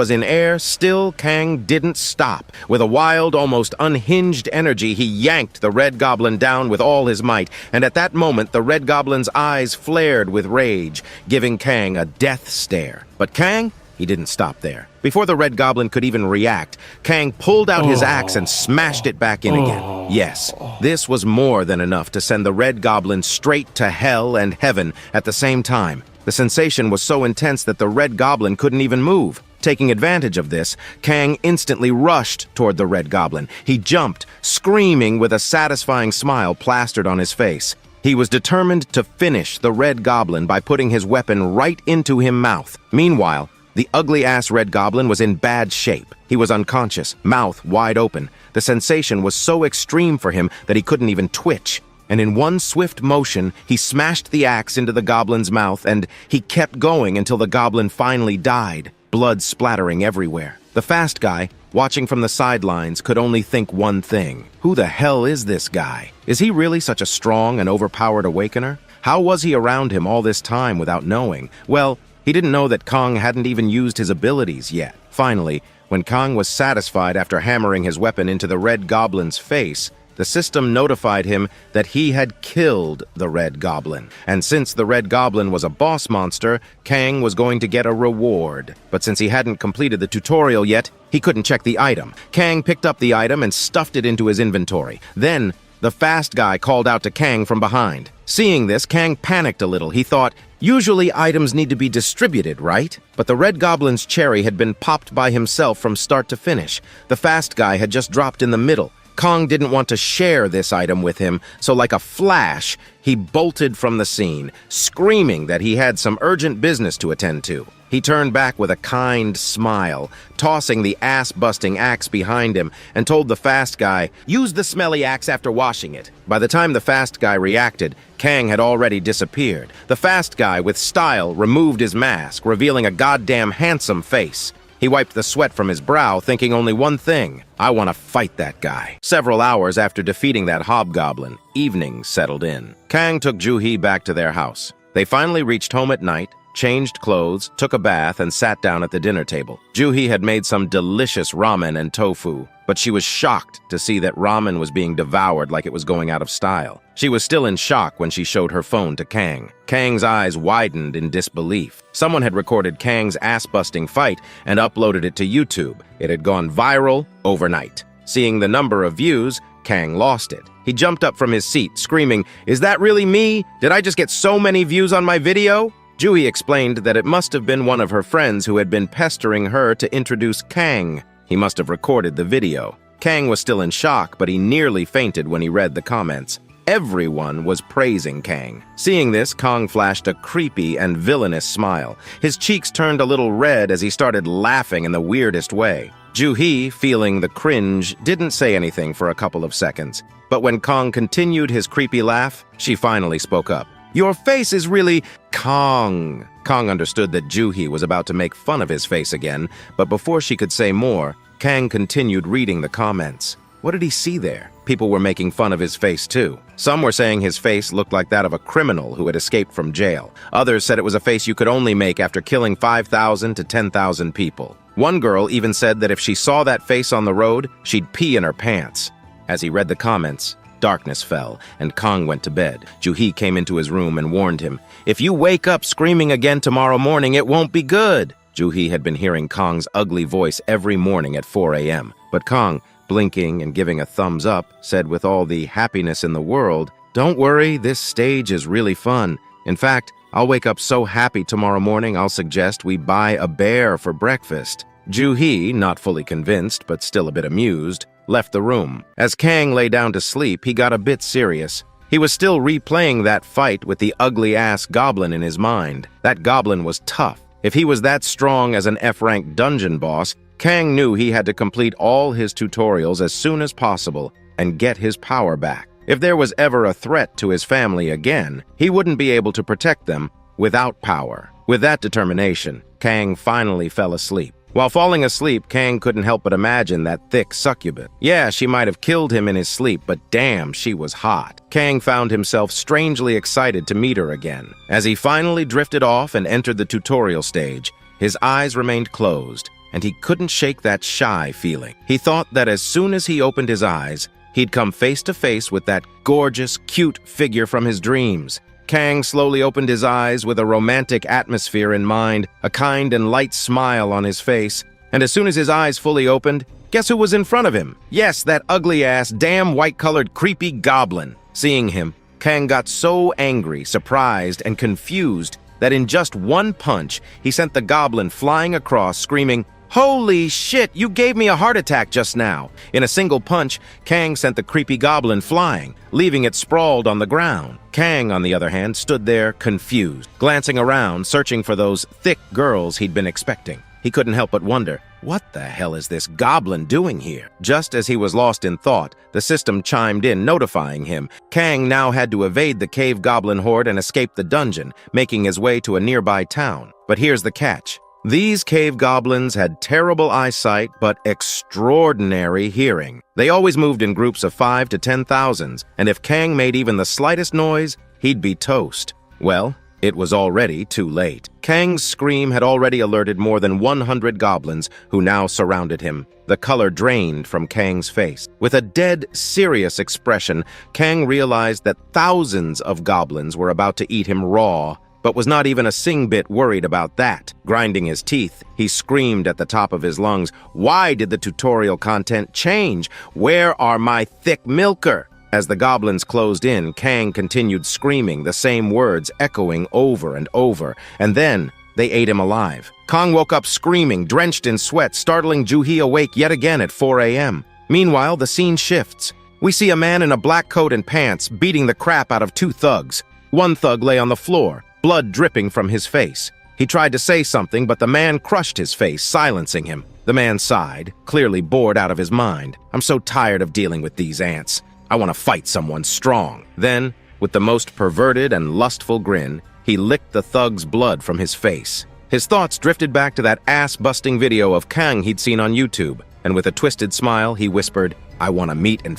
was in air, still Kang didn't stop. With a wild, almost unhinged energy, he yanked the Red Goblin down with all his might, and at that moment the Red Goblin's eyes flared with rage, giving Kang a death stare. But Kang, he didn't stop there. Before the Red Goblin could even react, Kang pulled out his axe and smashed it back in again. Yes, this was more than enough to send the Red Goblin straight to hell and heaven at the same time. The sensation was so intense that the Red Goblin couldn't even move. Taking advantage of this, Kang instantly rushed toward the Red Goblin. He jumped, screaming with a satisfying smile plastered on his face. He was determined to finish the Red Goblin by putting his weapon right into his mouth. Meanwhile, the ugly-ass Red Goblin was in bad shape. He was unconscious, mouth wide open. The sensation was so extreme for him that he couldn't even twitch. And in one swift motion, he smashed the axe into the Goblin's mouth, and he kept going until the Goblin finally died, blood splattering everywhere. The fast guy, watching from the sidelines, could only think one thing. Who the hell is this guy? Is he really such a strong and overpowered awakener? How was he around him all this time without knowing? Well, he didn't know that Kang hadn't even used his abilities yet. Finally, when Kang was satisfied after hammering his weapon into the Red Goblin's face, the system notified him that he had killed the Red Goblin. And since the Red Goblin was a boss monster, Kang was going to get a reward. But since he hadn't completed the tutorial yet, he couldn't check the item. Kang picked up the item and stuffed it into his inventory. Then, the fast guy called out to Kang from behind. Seeing this, Kang panicked a little. He thought, usually items need to be distributed, right? But the Red Goblin's cherry had been popped by himself from start to finish. The fast guy had just dropped in the middle. Kang didn't want to share this item with him, so like a flash, he bolted from the scene, screaming that he had some urgent business to attend to. He turned back with a kind smile, tossing the ass-busting axe behind him, and told the fast guy, "Use the smelly axe after washing it." By the time the fast guy reacted, Kang had already disappeared. The fast guy, with style, removed his mask, revealing a goddamn handsome face. He wiped the sweat from his brow, thinking only one thing: I want to fight that guy. Several hours after defeating that hobgoblin, evening settled in. Kang took Ju-hee back to their house. They finally reached home at night, changed clothes, took a bath, and sat down at the dinner table. Ju-hee had made some delicious ramen and tofu, but she was shocked to see that ramen was being devoured like it was going out of style. She was still in shock when she showed her phone to Kang. Kang's eyes widened in disbelief. Someone had recorded Kang's ass-busting fight and uploaded it to YouTube. It had gone viral overnight. Seeing the number of views, Kang lost it. He jumped up from his seat, screaming, "Is that really me? Did I just get so many views on my video?" Ju-hee explained that it must have been one of her friends who had been pestering her to introduce Kang. He must have recorded the video. Kang was still in shock, but he nearly fainted when he read the comments. Everyone was praising Kang. Seeing this, Kang flashed a creepy and villainous smile. His cheeks turned a little red as he started laughing in the weirdest way. Ju-hee, feeling the cringe, didn't say anything for a couple of seconds. But when Kang continued his creepy laugh, she finally spoke up. "Your face is really Kang." Kang understood that Ju-hee was about to make fun of his face again, but before she could say more, Kang continued reading the comments. What did he see there? People were making fun of his face too. Some were saying his face looked like that of a criminal who had escaped from jail. Others said it was a face you could only make after killing 5,000 to 10,000 people. One girl even said that if she saw that face on the road, she'd pee in her pants. As he read the comments, darkness fell, and Kang went to bed. Ju-hee came into his room and warned him, "If you wake up screaming again tomorrow morning, it won't be good." Ju-hee had been hearing Kang's ugly voice every morning at 4 a.m. But Kang, blinking and giving a thumbs up, said with all the happiness in the world, "Don't worry, this stage is really fun. In fact, I'll wake up so happy tomorrow morning I'll suggest we buy a bear for breakfast." Ju-hee, not fully convinced but still a bit amused, left the room. As Kang lay down to sleep, he got a bit serious. He was still replaying that fight with the ugly-ass goblin in his mind. That goblin was tough. If he was that strong as an F-rank dungeon boss, Kang knew he had to complete all his tutorials as soon as possible and get his power back. If there was ever a threat to his family again, he wouldn't be able to protect them without power. With that determination, Kang finally fell asleep. While falling asleep, Kang couldn't help but imagine that thick succubus. Yeah, she might have killed him in his sleep, but damn, she was hot. Kang found himself strangely excited to meet her again. As he finally drifted off and entered the tutorial stage, his eyes remained closed. and he couldn't shake that shy feeling. He thought that as soon as he opened his eyes, he'd come face to face with that gorgeous, cute figure from his dreams. Kang slowly opened his eyes with a romantic atmosphere in mind, a kind and light smile on his face, and as soon as his eyes fully opened, guess who was in front of him? Yes, that ugly-ass, damn white-colored, creepy goblin. Seeing him, Kang got so angry, surprised, and confused that in just one punch, he sent the goblin flying across, screaming, "Holy shit, you gave me a heart attack just now!" In a single punch, Kang sent the creepy goblin flying, leaving it sprawled on the ground. Kang, on the other hand, stood there confused, glancing around, searching for those thick girls he'd been expecting. He couldn't help but wonder, what the hell is this goblin doing here? Just as he was lost in thought, the system chimed in, notifying him. Kang now had to evade the cave goblin horde and escape the dungeon, making his way to a nearby town. But here's the catch. These cave goblins had terrible eyesight, but extraordinary hearing. They always moved in groups of 5 to 10,000, and if Kang made even the slightest noise, he'd be toast. Well, it was already too late. Kang's scream had already alerted more than 100 goblins who now surrounded him. The color drained from Kang's face. With a dead, serious expression, Kang realized that thousands of goblins were about to eat him raw, but was not even a sing-bit worried about that. Grinding his teeth, he screamed at the top of his lungs, "Why did the tutorial content change? Where are my thick milker?" As the goblins closed in, Kang continued screaming, the same words echoing over and over, and then they ate him alive. Kang woke up screaming, drenched in sweat, startling Juhi awake yet again at 4 a.m. Meanwhile, the scene shifts. We see a man in a black coat and pants beating the crap out of 2 thugs. One thug lay on the floor, blood dripping from his face. He tried to say something, but the man crushed his face, silencing him. The man sighed, clearly bored out of his mind. "I'm so tired of dealing with these ants. I want to fight someone strong." Then, with the most perverted and lustful grin, he licked the thug's blood from his face. His thoughts drifted back to that ass-busting video of Kang he'd seen on YouTube, and with a twisted smile, he whispered, I want to meet and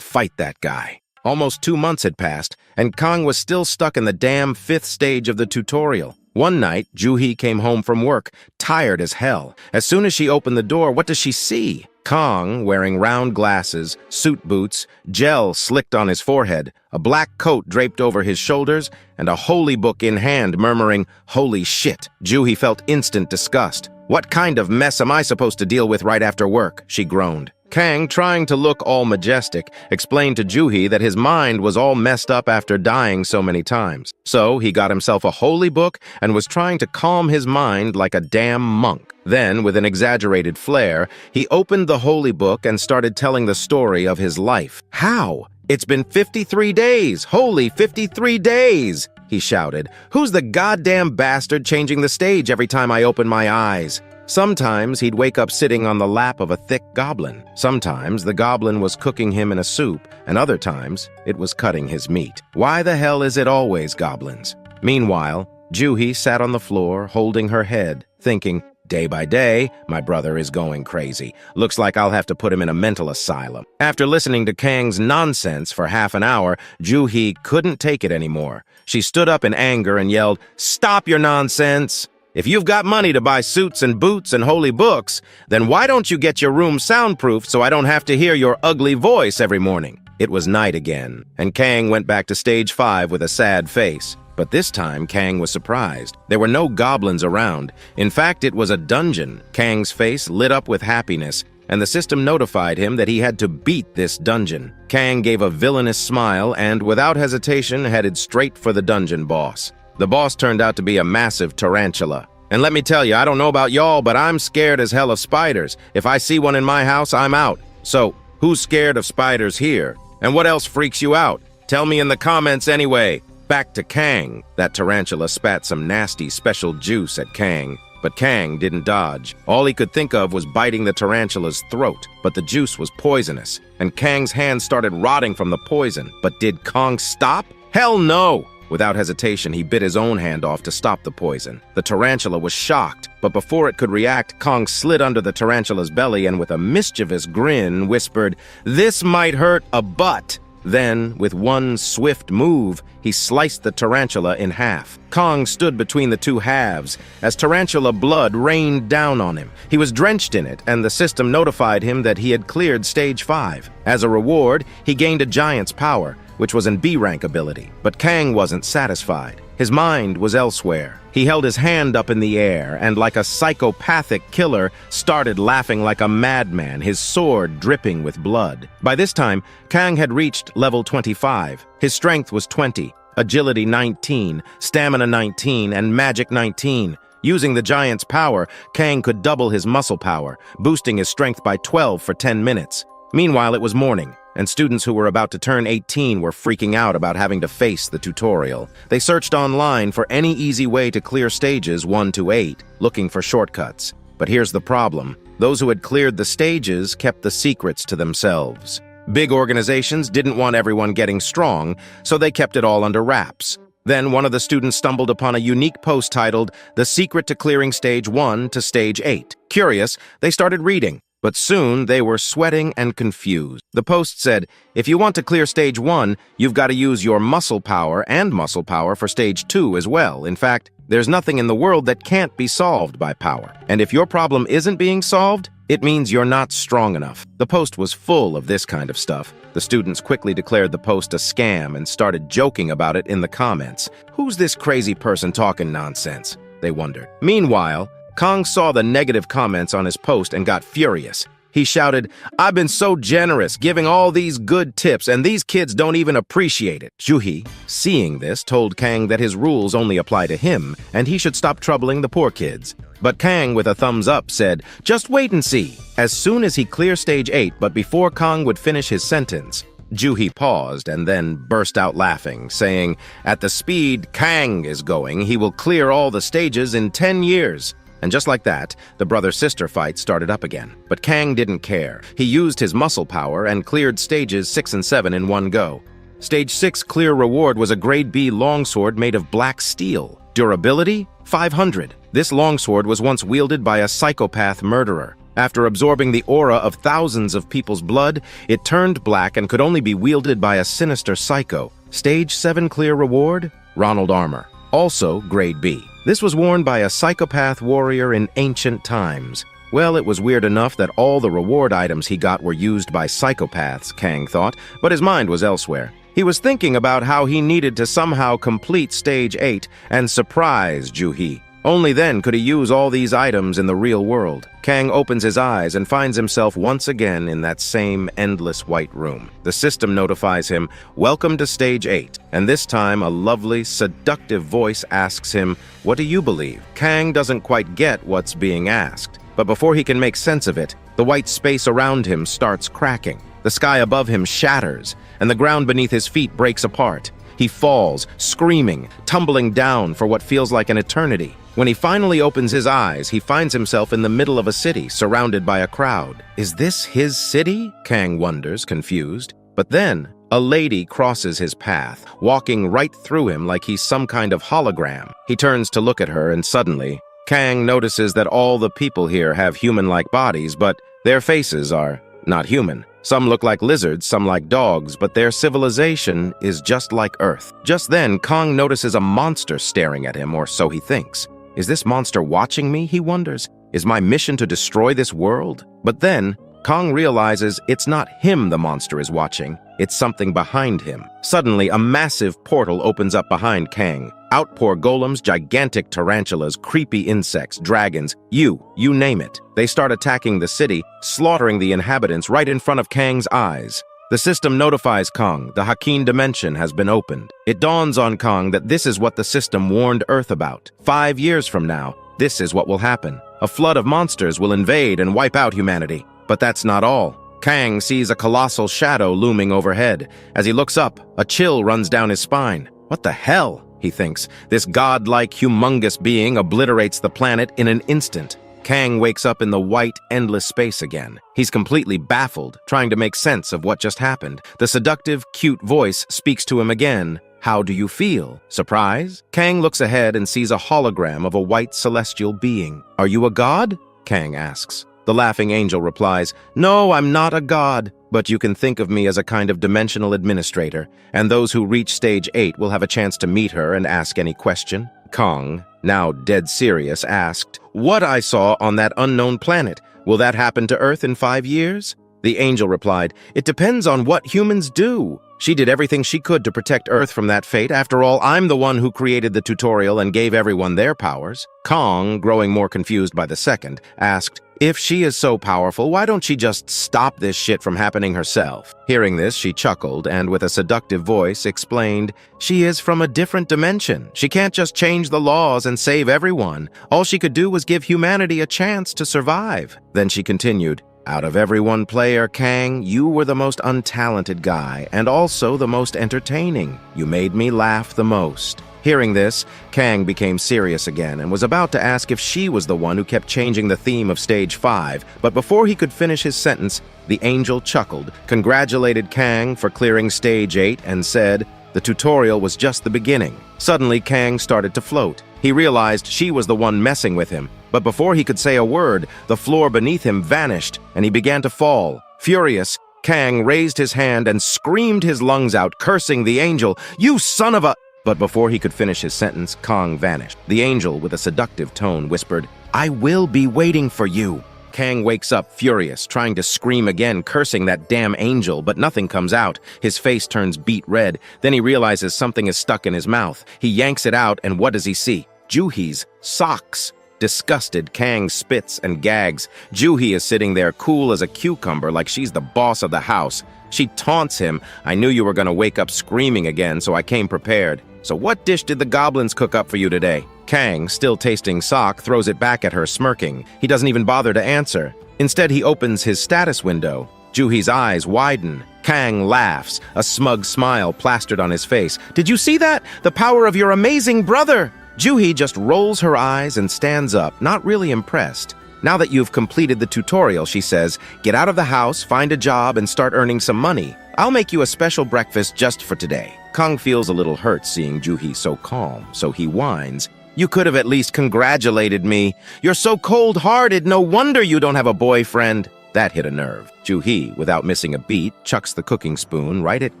fight that guy." Almost 2 months had passed, and Kang was still stuck in the damn 5th stage of the tutorial. One night, Juhi came home from work, tired as hell. As soon as she opened the door, what does she see? Kang, wearing round glasses, suit boots, gel slicked on his forehead, a black coat draped over his shoulders, and a holy book in hand, murmuring, "Holy shit." Juhi felt instant disgust. "What kind of mess am I supposed to deal with right after work?" she groaned. Kang, trying to look all majestic, explained to Juhi that his mind was all messed up after dying so many times. So he got himself a holy book and was trying to calm his mind like a damn monk. Then, with an exaggerated flair, he opened the holy book and started telling the story of his life. "How? It's been 53 days! Holy 53 days!" he shouted. "Who's the goddamn bastard changing the stage every time I open my eyes?" Sometimes he'd wake up sitting on the lap of a thick goblin. Sometimes the goblin was cooking him in a soup, and other times it was cutting his meat. Why the hell is it always goblins? Meanwhile, Juhi sat on the floor, holding her head, thinking, day by day, my brother is going crazy. Looks like I'll have to put him in a mental asylum. After listening to Kang's nonsense for half an hour, Juhi couldn't take it anymore. She stood up in anger and yelled, "Stop your nonsense! If you've got money to buy suits and boots and holy books, then why don't you get your room soundproofed so I don't have to hear your ugly voice every morning?" It was night again, and Kang went back to stage 5 with a sad face. But this time, Kang was surprised. There were no goblins around. In fact, it was a dungeon. Kang's face lit up with happiness, and the system notified him that he had to beat this dungeon. Kang gave a villainous smile and, without hesitation, headed straight for the dungeon boss. The boss turned out to be a massive tarantula. And let me tell you, I don't know about y'all, but I'm scared as hell of spiders. If I see one in my house, I'm out. So, who's scared of spiders here? And what else freaks you out? Tell me in the comments anyway. Back to Kang. That tarantula spat some nasty special juice at Kang. But Kang didn't dodge. All he could think of was biting the tarantula's throat. But the juice was poisonous, and Kang's hands started rotting from the poison. But did Kang stop? Hell no! Without hesitation, he bit his own hand off to stop the poison. The tarantula was shocked, but before it could react, Kang slid under the tarantula's belly and with a mischievous grin whispered, "This might hurt a butt." Then, with one swift move, he sliced the tarantula in half. Kong stood between the two halves as tarantula blood rained down on him. He was drenched in it, and the system notified him that he had cleared Stage 5. As a reward, he gained a giant's power, which was an B-rank ability. But Kang wasn't satisfied. His mind was elsewhere. He held his hand up in the air and, like a psychopathic killer, started laughing like a madman, his sword dripping with blood. By this time, Kang had reached level 25. His strength was 20, agility 19, stamina 19, and magic 19. Using the giant's power, Kang could double his muscle power, boosting his strength by 12 for 10 minutes. Meanwhile, it was morning, and students who were about to turn 18 were freaking out about having to face the tutorial. They searched online for any easy way to clear stages 1 to 8, looking for shortcuts. But here's the problem. Those who had cleared the stages kept the secrets to themselves. Big organizations didn't want everyone getting strong, so they kept it all under wraps. Then one of the students stumbled upon a unique post titled, "The Secret to Clearing Stage 1 to Stage 8. Curious, they started reading. But soon they were sweating and confused. The post said, if you want to clear Stage 1, you've got to use your muscle power and muscle power for Stage 2 as well. In fact, there's nothing in the world that can't be solved by power. And if your problem isn't being solved, it means you're not strong enough. The post was full of this kind of stuff. The students quickly declared the post a scam and started joking about it in the comments. Who's this crazy person talking nonsense? They wondered. Meanwhile, Kong saw the negative comments on his post and got furious. He shouted, I've been so generous, giving all these good tips, and these kids don't even appreciate it. Juhi, seeing this, told Kang that his rules only apply to him, and he should stop troubling the poor kids. But Kang, with a thumbs up, said, just wait and see. As soon as he clears Stage 8, but before Kong would finish his sentence, Juhi paused and then burst out laughing, saying, at the speed Kang is going, he will clear all the stages in 10 years. And just like that, the brother-sister fight started up again. But Kang didn't care. He used his muscle power and cleared stages 6 and 7 in one go. Stage 6 clear reward was a grade B longsword made of black steel. Durability, 500. This longsword was once wielded by a psychopath murderer. After absorbing the aura of thousands of people's blood, it turned black and could only be wielded by a sinister psycho. Stage 7 clear reward, Ronald armor. Also grade B. This was worn by a psychopath warrior in ancient times. Well, it was weird enough that all the reward items he got were used by psychopaths, Kang thought, but his mind was elsewhere. He was thinking about how he needed to somehow complete Stage 8 and surprise Juhi. Only then could he use all these items in the real world. Kang opens his eyes and finds himself once again in that same endless white room. The system notifies him, welcome to Stage 8. And this time, a lovely, seductive voice asks him, what do you believe? Kang doesn't quite get what's being asked. But before he can make sense of it, the white space around him starts cracking. The sky above him shatters, and the ground beneath his feet breaks apart. He falls, screaming, tumbling down for what feels like an eternity. When he finally opens his eyes, he finds himself in the middle of a city, surrounded by a crowd. Is this his city? Kang wonders, confused. But then, a lady crosses his path, walking right through him like he's some kind of hologram. He turns to look at her, and suddenly, Kang notices that all the people here have human-like bodies, but their faces are not human. Some look like lizards, some like dogs, but their civilization is just like Earth. Just then, Kong notices a monster staring at him, or so he thinks. Is this monster watching me, he wonders? Is my mission to destroy this world? But then, Kong realizes it's not him the monster is watching, it's something behind him. Suddenly, a massive portal opens up behind Kang. Out pour golems, gigantic tarantulas, creepy insects, dragons, you name it. They start attacking the city, slaughtering the inhabitants right in front of Kang's eyes. The system notifies Kong the Hakin dimension has been opened. It dawns on Kong that this is what the system warned Earth about. 5 years from now, this is what will happen. A flood of monsters will invade and wipe out humanity. But that's not all. Kang sees a colossal shadow looming overhead. As he looks up, a chill runs down his spine. What the hell? He thinks. This godlike, humongous being obliterates the planet in an instant. Kang wakes up in the white, endless space again. He's completely baffled, trying to make sense of what just happened. The seductive, cute voice speaks to him again. How do you feel? Surprise? Kang looks ahead and sees a hologram of a white celestial being. Are you a god? Kang asks. The laughing angel replies, no, I'm not a god. but you can think of me as a kind of dimensional administrator, and those who reach stage 8 will have a chance to meet her and ask any question. Kong, now dead serious, asked, "What I saw on that unknown planet, will that happen to Earth in 5 years?" The angel replied, "It depends on what humans do. She did everything she could to protect Earth from that fate. After all, I'm the one who created the tutorial and gave everyone their powers." Kong, growing more confused by the second, asked, "If she is so powerful, why don't she just stop this shit from happening herself?" Hearing this, she chuckled and with a seductive voice explained, "She is from a different dimension. She can't just change the laws and save everyone. All she could do was give humanity a chance to survive." Then she continued, "Out of every one player, Kang, you were the most untalented guy and also the most entertaining. You made me laugh the most." Hearing this, Kang became serious again and was about to ask if she was the one who kept changing the theme of Stage 5, but before he could finish his sentence, the angel chuckled, congratulated Kang for clearing Stage 8, and said, "The tutorial was just the beginning." Suddenly, Kang started to float. He realized she was the one messing with him, but before he could say a word, the floor beneath him vanished, and he began to fall. Furious, Kang raised his hand and screamed his lungs out, cursing the angel, "You son of a—" But before he could finish his sentence, Kong vanished. The angel, with a seductive tone, whispered, "I will be waiting for you." Kang wakes up furious, trying to scream again, cursing that damn angel, but nothing comes out. His face turns beet red. Then he realizes something is stuck in his mouth. He yanks it out, and what does he see? Juhi's socks. Disgusted, Kang spits and gags. Juhi is sitting there cool as a cucumber like she's the boss of the house. She taunts him, "I knew you were going to wake up screaming again, so I came prepared. So what dish did the goblins cook up for you today?" Kang, still tasting sock, throws it back at her, smirking. He doesn't even bother to answer. Instead, he opens his status window. Juhi's eyes widen. Kang laughs, a smug smile plastered on his face. "Did you see that? The power of your amazing brother!" Juhi just rolls her eyes and stands up, not really impressed. "Now that you've completed the tutorial," she says, "get out of the house, find a job, and start earning some money. I'll make you a special breakfast just for today." Kong feels a little hurt seeing Juhi so calm, so he whines, "You could have at least congratulated me. You're so cold-hearted, no wonder you don't have a boyfriend." That hit a nerve. Juhi, without missing a beat, chucks the cooking spoon right at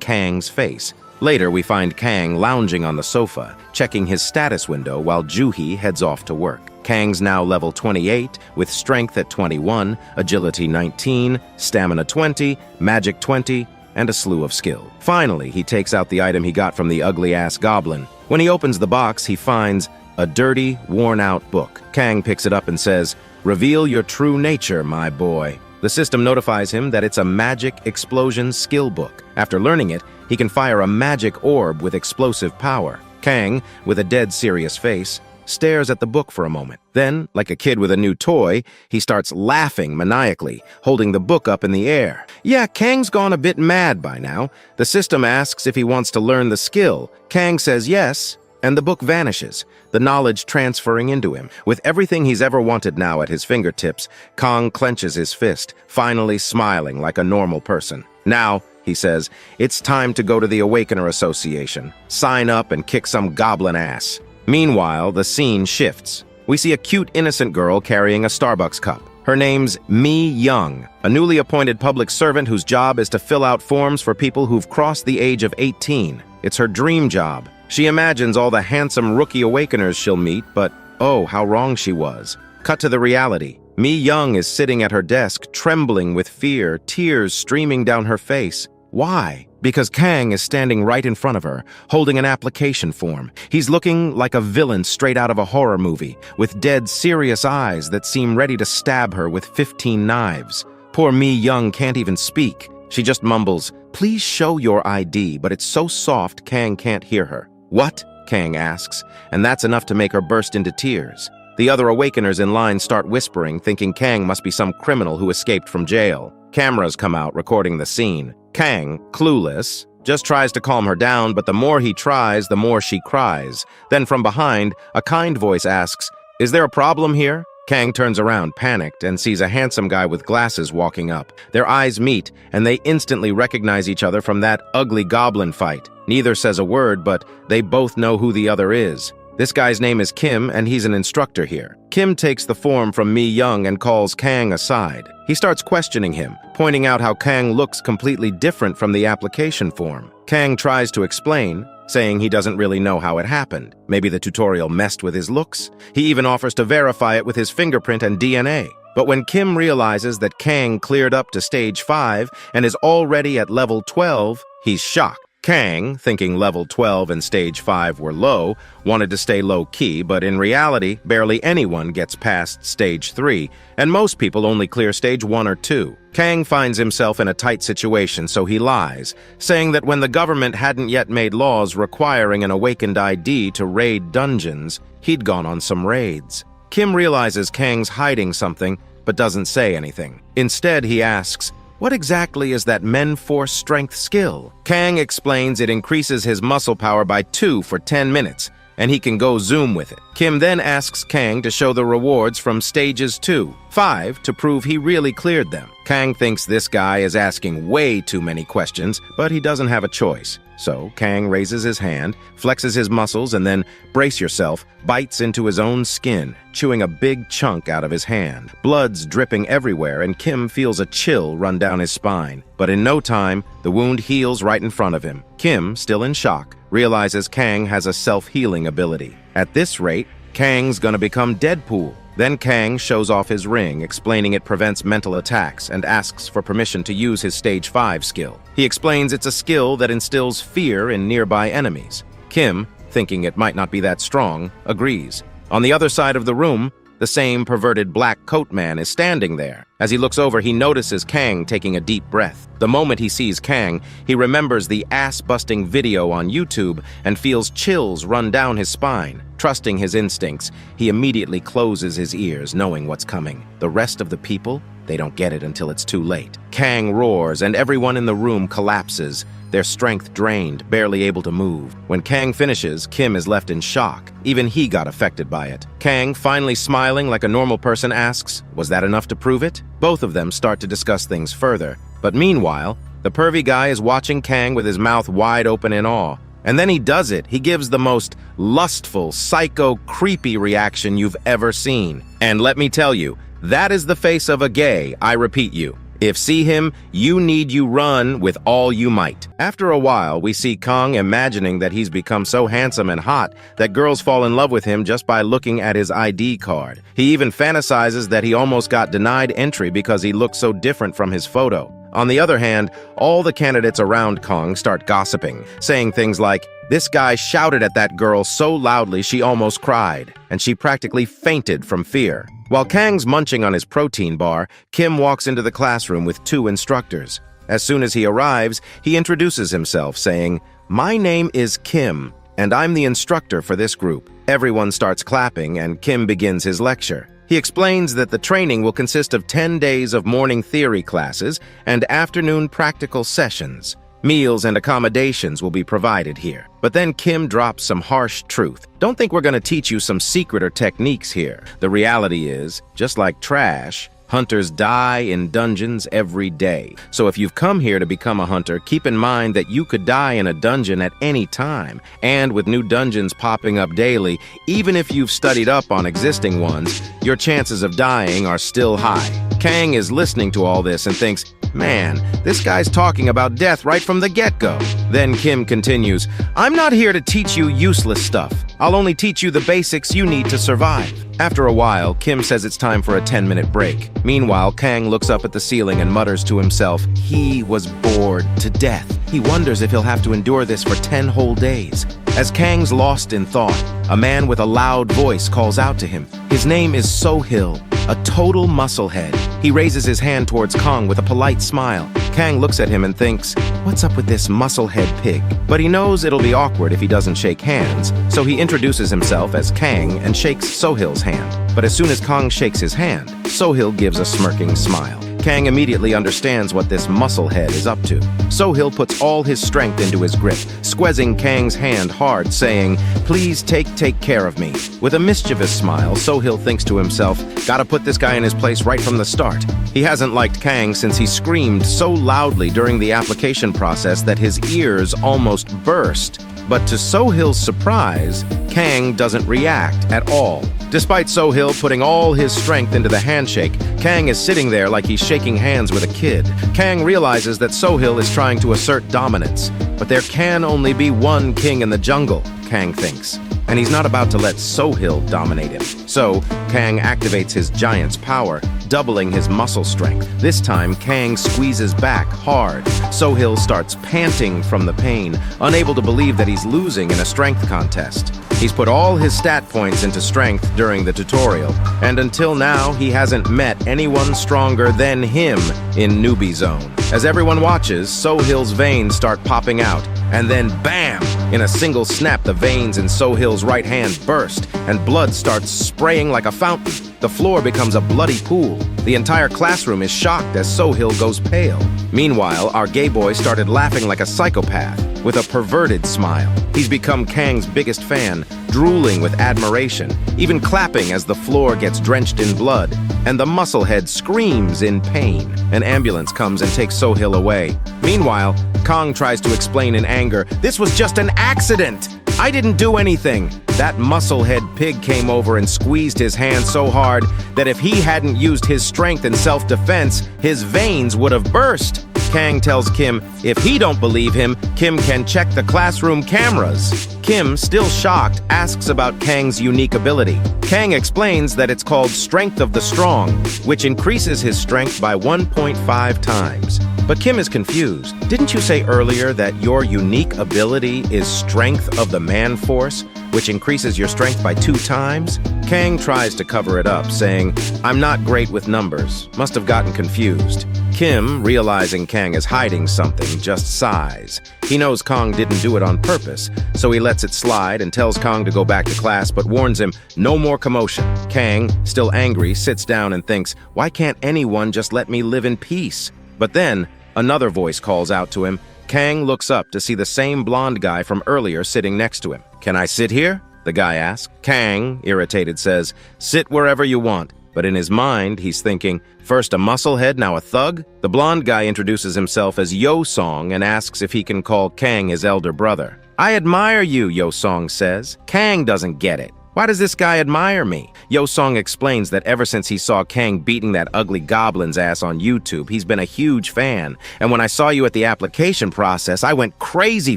Kang's face. Later, we find Kang lounging on the sofa, checking his status window while Juhi heads off to work. Kang's now level 28, with strength at 21, agility 19, stamina 20, magic 20, and a slew of skill. Finally, he takes out the item he got from the ugly-ass goblin. When he opens the box, he finds a dirty, worn-out book. Kang picks it up and says, "Reveal your true nature, my boy." The system notifies him that it's a magic explosion skill book. After learning it, he can fire a magic orb with explosive power. Kang, with a dead serious face, stares at the book for a moment. Then, like a kid with a new toy, he starts laughing maniacally, holding the book up in the air. Yeah, Kang's gone a bit mad by now. The system asks if he wants to learn the skill. Kang says yes, and the book vanishes, the knowledge transferring into him. With everything he's ever wanted now at his fingertips, Kong clenches his fist, finally smiling like a normal person. "Now," he says, "it's time to go to the Awakener Association. Sign up and kick some goblin ass." Meanwhile, the scene shifts. We see a cute, innocent girl carrying a Starbucks cup. Her name's Mi Young, a newly appointed public servant whose job is to fill out forms for people who've crossed the age of 18. It's her dream job. She imagines all the handsome rookie awakeners she'll meet, but oh, how wrong she was. Cut to the reality. Mi Young is sitting at her desk, trembling with fear, tears streaming down her face. Why? Because Kang is standing right in front of her, holding an application form. He's looking like a villain straight out of a horror movie, with dead, serious eyes that seem ready to stab her with 15 knives. Poor Mi Young can't even speak. She just mumbles, "Please show your ID," but it's so soft Kang can't hear her. "What?" Kang asks, and that's enough to make her burst into tears. The other awakeners in line start whispering, thinking Kang must be some criminal who escaped from jail. Cameras come out recording the scene. Kang, clueless, just tries to calm her down, but the more he tries, the more she cries. Then from behind, a kind voice asks, "Is there a problem here?" Kang turns around, panicked, and sees a handsome guy with glasses walking up. Their eyes meet, and they instantly recognize each other from that ugly goblin fight. Neither says a word, but they both know who the other is. This guy's name is Kim, and he's an instructor here. Kim takes the form from Mi Young and calls Kang aside. He starts questioning him, pointing out how Kang looks completely different from the application form. Kang tries to explain, saying he doesn't really know how it happened. Maybe the tutorial messed with his looks. He even offers to verify it with his fingerprint and DNA. But when Kim realizes that Kang cleared up to stage 5 and is already at level 12, he's shocked. Kang, thinking level 12 and stage 5 were low, wanted to stay low-key, but in reality, barely anyone gets past stage 3, and most people only clear stage 1 or 2. Kang finds himself in a tight situation, so he lies, saying that when the government hadn't yet made laws requiring an awakened ID to raid dungeons, he'd gone on some raids. Kim realizes Kang's hiding something, but doesn't say anything. Instead, he asks, "What exactly is that Men Force strength skill?" Kang explains it increases his muscle power by 2 for 10 minutes, and he can go zoom with it. Kim then asks Kang to show the rewards from stages 2, 5 to prove he really cleared them. Kang thinks this guy is asking way too many questions, but he doesn't have a choice. So Kang raises his hand, flexes his muscles, and then, brace yourself, bites into his own skin, chewing a big chunk out of his hand. Blood's dripping everywhere, and Kim feels a chill run down his spine. But in no time, the wound heals right in front of him. Kim, still in shock, realizes Kang has a self-healing ability. At this rate, Kang's gonna become Deadpool. Then Kang shows off his ring, explaining it prevents mental attacks, and asks for permission to use his stage 5 skill. He explains it's a skill that instills fear in nearby enemies. Kim, thinking it might not be that strong, agrees. On the other side of the room, the same perverted black coat man is standing there. As he looks over, he notices Kang taking a deep breath. The moment he sees Kang, he remembers the ass-busting video on YouTube and feels chills run down his spine. Trusting his instincts, he immediately closes his ears, knowing what's coming. The rest of the people, they don't get it until it's too late. Kang roars, and everyone in the room collapses, their strength drained, barely able to move. When Kang finishes, Kim is left in shock. Even he got affected by it. Kang, finally smiling like a normal person, asks, "Was that enough to prove it?" Both of them start to discuss things further. But meanwhile, the pervy guy is watching Kang with his mouth wide open in awe. And then he does it. He gives the most lustful, psycho, creepy reaction you've ever seen. And let me tell you, that is the face of a gay, I repeat you. If see him, you run with all you might. After a while, we see Kang imagining that he's become so handsome and hot that girls fall in love with him just by looking at his ID card. He even fantasizes that he almost got denied entry because he looks so different from his photo. On the other hand, all the candidates around Kang start gossiping, saying things like, "This guy shouted at that girl so loudly she almost cried, and she practically fainted from fear." While Kang's munching on his protein bar, Kim walks into the classroom with 2 instructors. As soon as he arrives, he introduces himself, saying, "My name is Kim, and I'm the instructor for this group." Everyone starts clapping, and Kim begins his lecture. He explains that the training will consist of 10 days of morning theory classes and afternoon practical sessions. Meals and accommodations will be provided here. But then Kim drops some harsh truth. "Don't think we're going to teach you some secret or techniques here. The reality is, just like trash, hunters die in dungeons every day. So if you've come here to become a hunter, keep in mind that you could die in a dungeon at any time. And with new dungeons popping up daily, even if you've studied up on existing ones, your chances of dying are still high." Kang is listening to all this and thinks, "Man, this guy's talking about death right from the get-go." Then Kim continues, "I'm not here to teach you useless stuff. I'll only teach you the basics you need to survive." After a while, Kim says it's time for a 10-minute break. Meanwhile, Kang looks up at the ceiling and mutters to himself, he was bored to death. He wonders if he'll have to endure this for 10 whole days. As Kang's lost in thought, a man with a loud voice calls out to him. His name is Sohil, a total musclehead. He raises his hand towards Kang with a polite smile. Kang looks at him and thinks, what's up with this musclehead pig? But he knows it'll be awkward if he doesn't shake hands, so he introduces himself as Kang and shakes Sohil's hand. But as soon as Kang shakes his hand, Sohil gives a smirking smile. Kang immediately understands what this musclehead is up to. Sohil puts all his strength into his grip, squeezing Kang's hand hard, saying, "Please take care of me." With a mischievous smile, Sohil thinks to himself, gotta put this guy in his place right from the start. He hasn't liked Kang since he screamed so loudly during the application process that his ears almost burst. But to Sohil's surprise, Kang doesn't react at all. Despite Sohil putting all his strength into the handshake, Kang is sitting there like he's shaking hands with a kid. Kang realizes that Sohil is trying to assert dominance, but there can only be one king in the jungle, Kang thinks. And he's not about to let Sohil dominate him. So, Kang activates his giant's power, doubling his muscle strength. This time, Kang squeezes back hard. Sohil starts panting from the pain, unable to believe that he's losing in a strength contest. He's put all his stat points into strength during the tutorial, and until now, he hasn't met anyone stronger than him in Newbie Zone. As everyone watches, Sohil's veins start popping out, and then BAM! In a single snap, the veins in Sohil's right hand burst, and blood starts spraying like a fountain. The floor becomes a bloody pool. The entire classroom is shocked as Sohil goes pale. Meanwhile, our gay boy started laughing like a psychopath, with a perverted smile. He's become Kang's biggest fan, drooling with admiration, even clapping as the floor gets drenched in blood, and the musclehead screams in pain. An ambulance comes and takes Sohil away. Meanwhile, Kang tries to explain in anger, "This was just an accident! I didn't do anything!" That musclehead pig came over and squeezed his hand so hard that if he hadn't used his strength in self-defense, his veins would have burst. Kang tells Kim if he don't believe him, Kim can check the classroom cameras. Kim, still shocked, asks about Kang's unique ability. Kang explains that it's called Strength of the Strong, which increases his strength by 1.5 times. But Kim is confused. Didn't you say earlier that your unique ability is Strength of the Man Force, which increases your strength by 2 times? Kang tries to cover it up, saying, "I'm not great with numbers. Must have gotten confused." Kim, realizing Kang is hiding something, just sighs. He knows Kang didn't do it on purpose, so he lets it slide and tells Kang to go back to class, but warns him, no more commotion. Kang, still angry, sits down and thinks, why can't anyone just let me live in peace? But then, another voice calls out to him. Kang looks up to see the same blonde guy from earlier sitting next to him. "Can I sit here?" the guy asks. Kang, irritated, says, "Sit wherever you want." But in his mind, he's thinking, first a musclehead, now a thug? The blonde guy introduces himself as Yo-Song and asks if he can call Kang his elder brother. "I admire you," Yo-Song says. Kang doesn't get it. Why does this guy admire me? Yo-Song explains that ever since he saw Kang beating that ugly goblin's ass on YouTube, he's been a huge fan. And when I saw you at the application process, I went crazy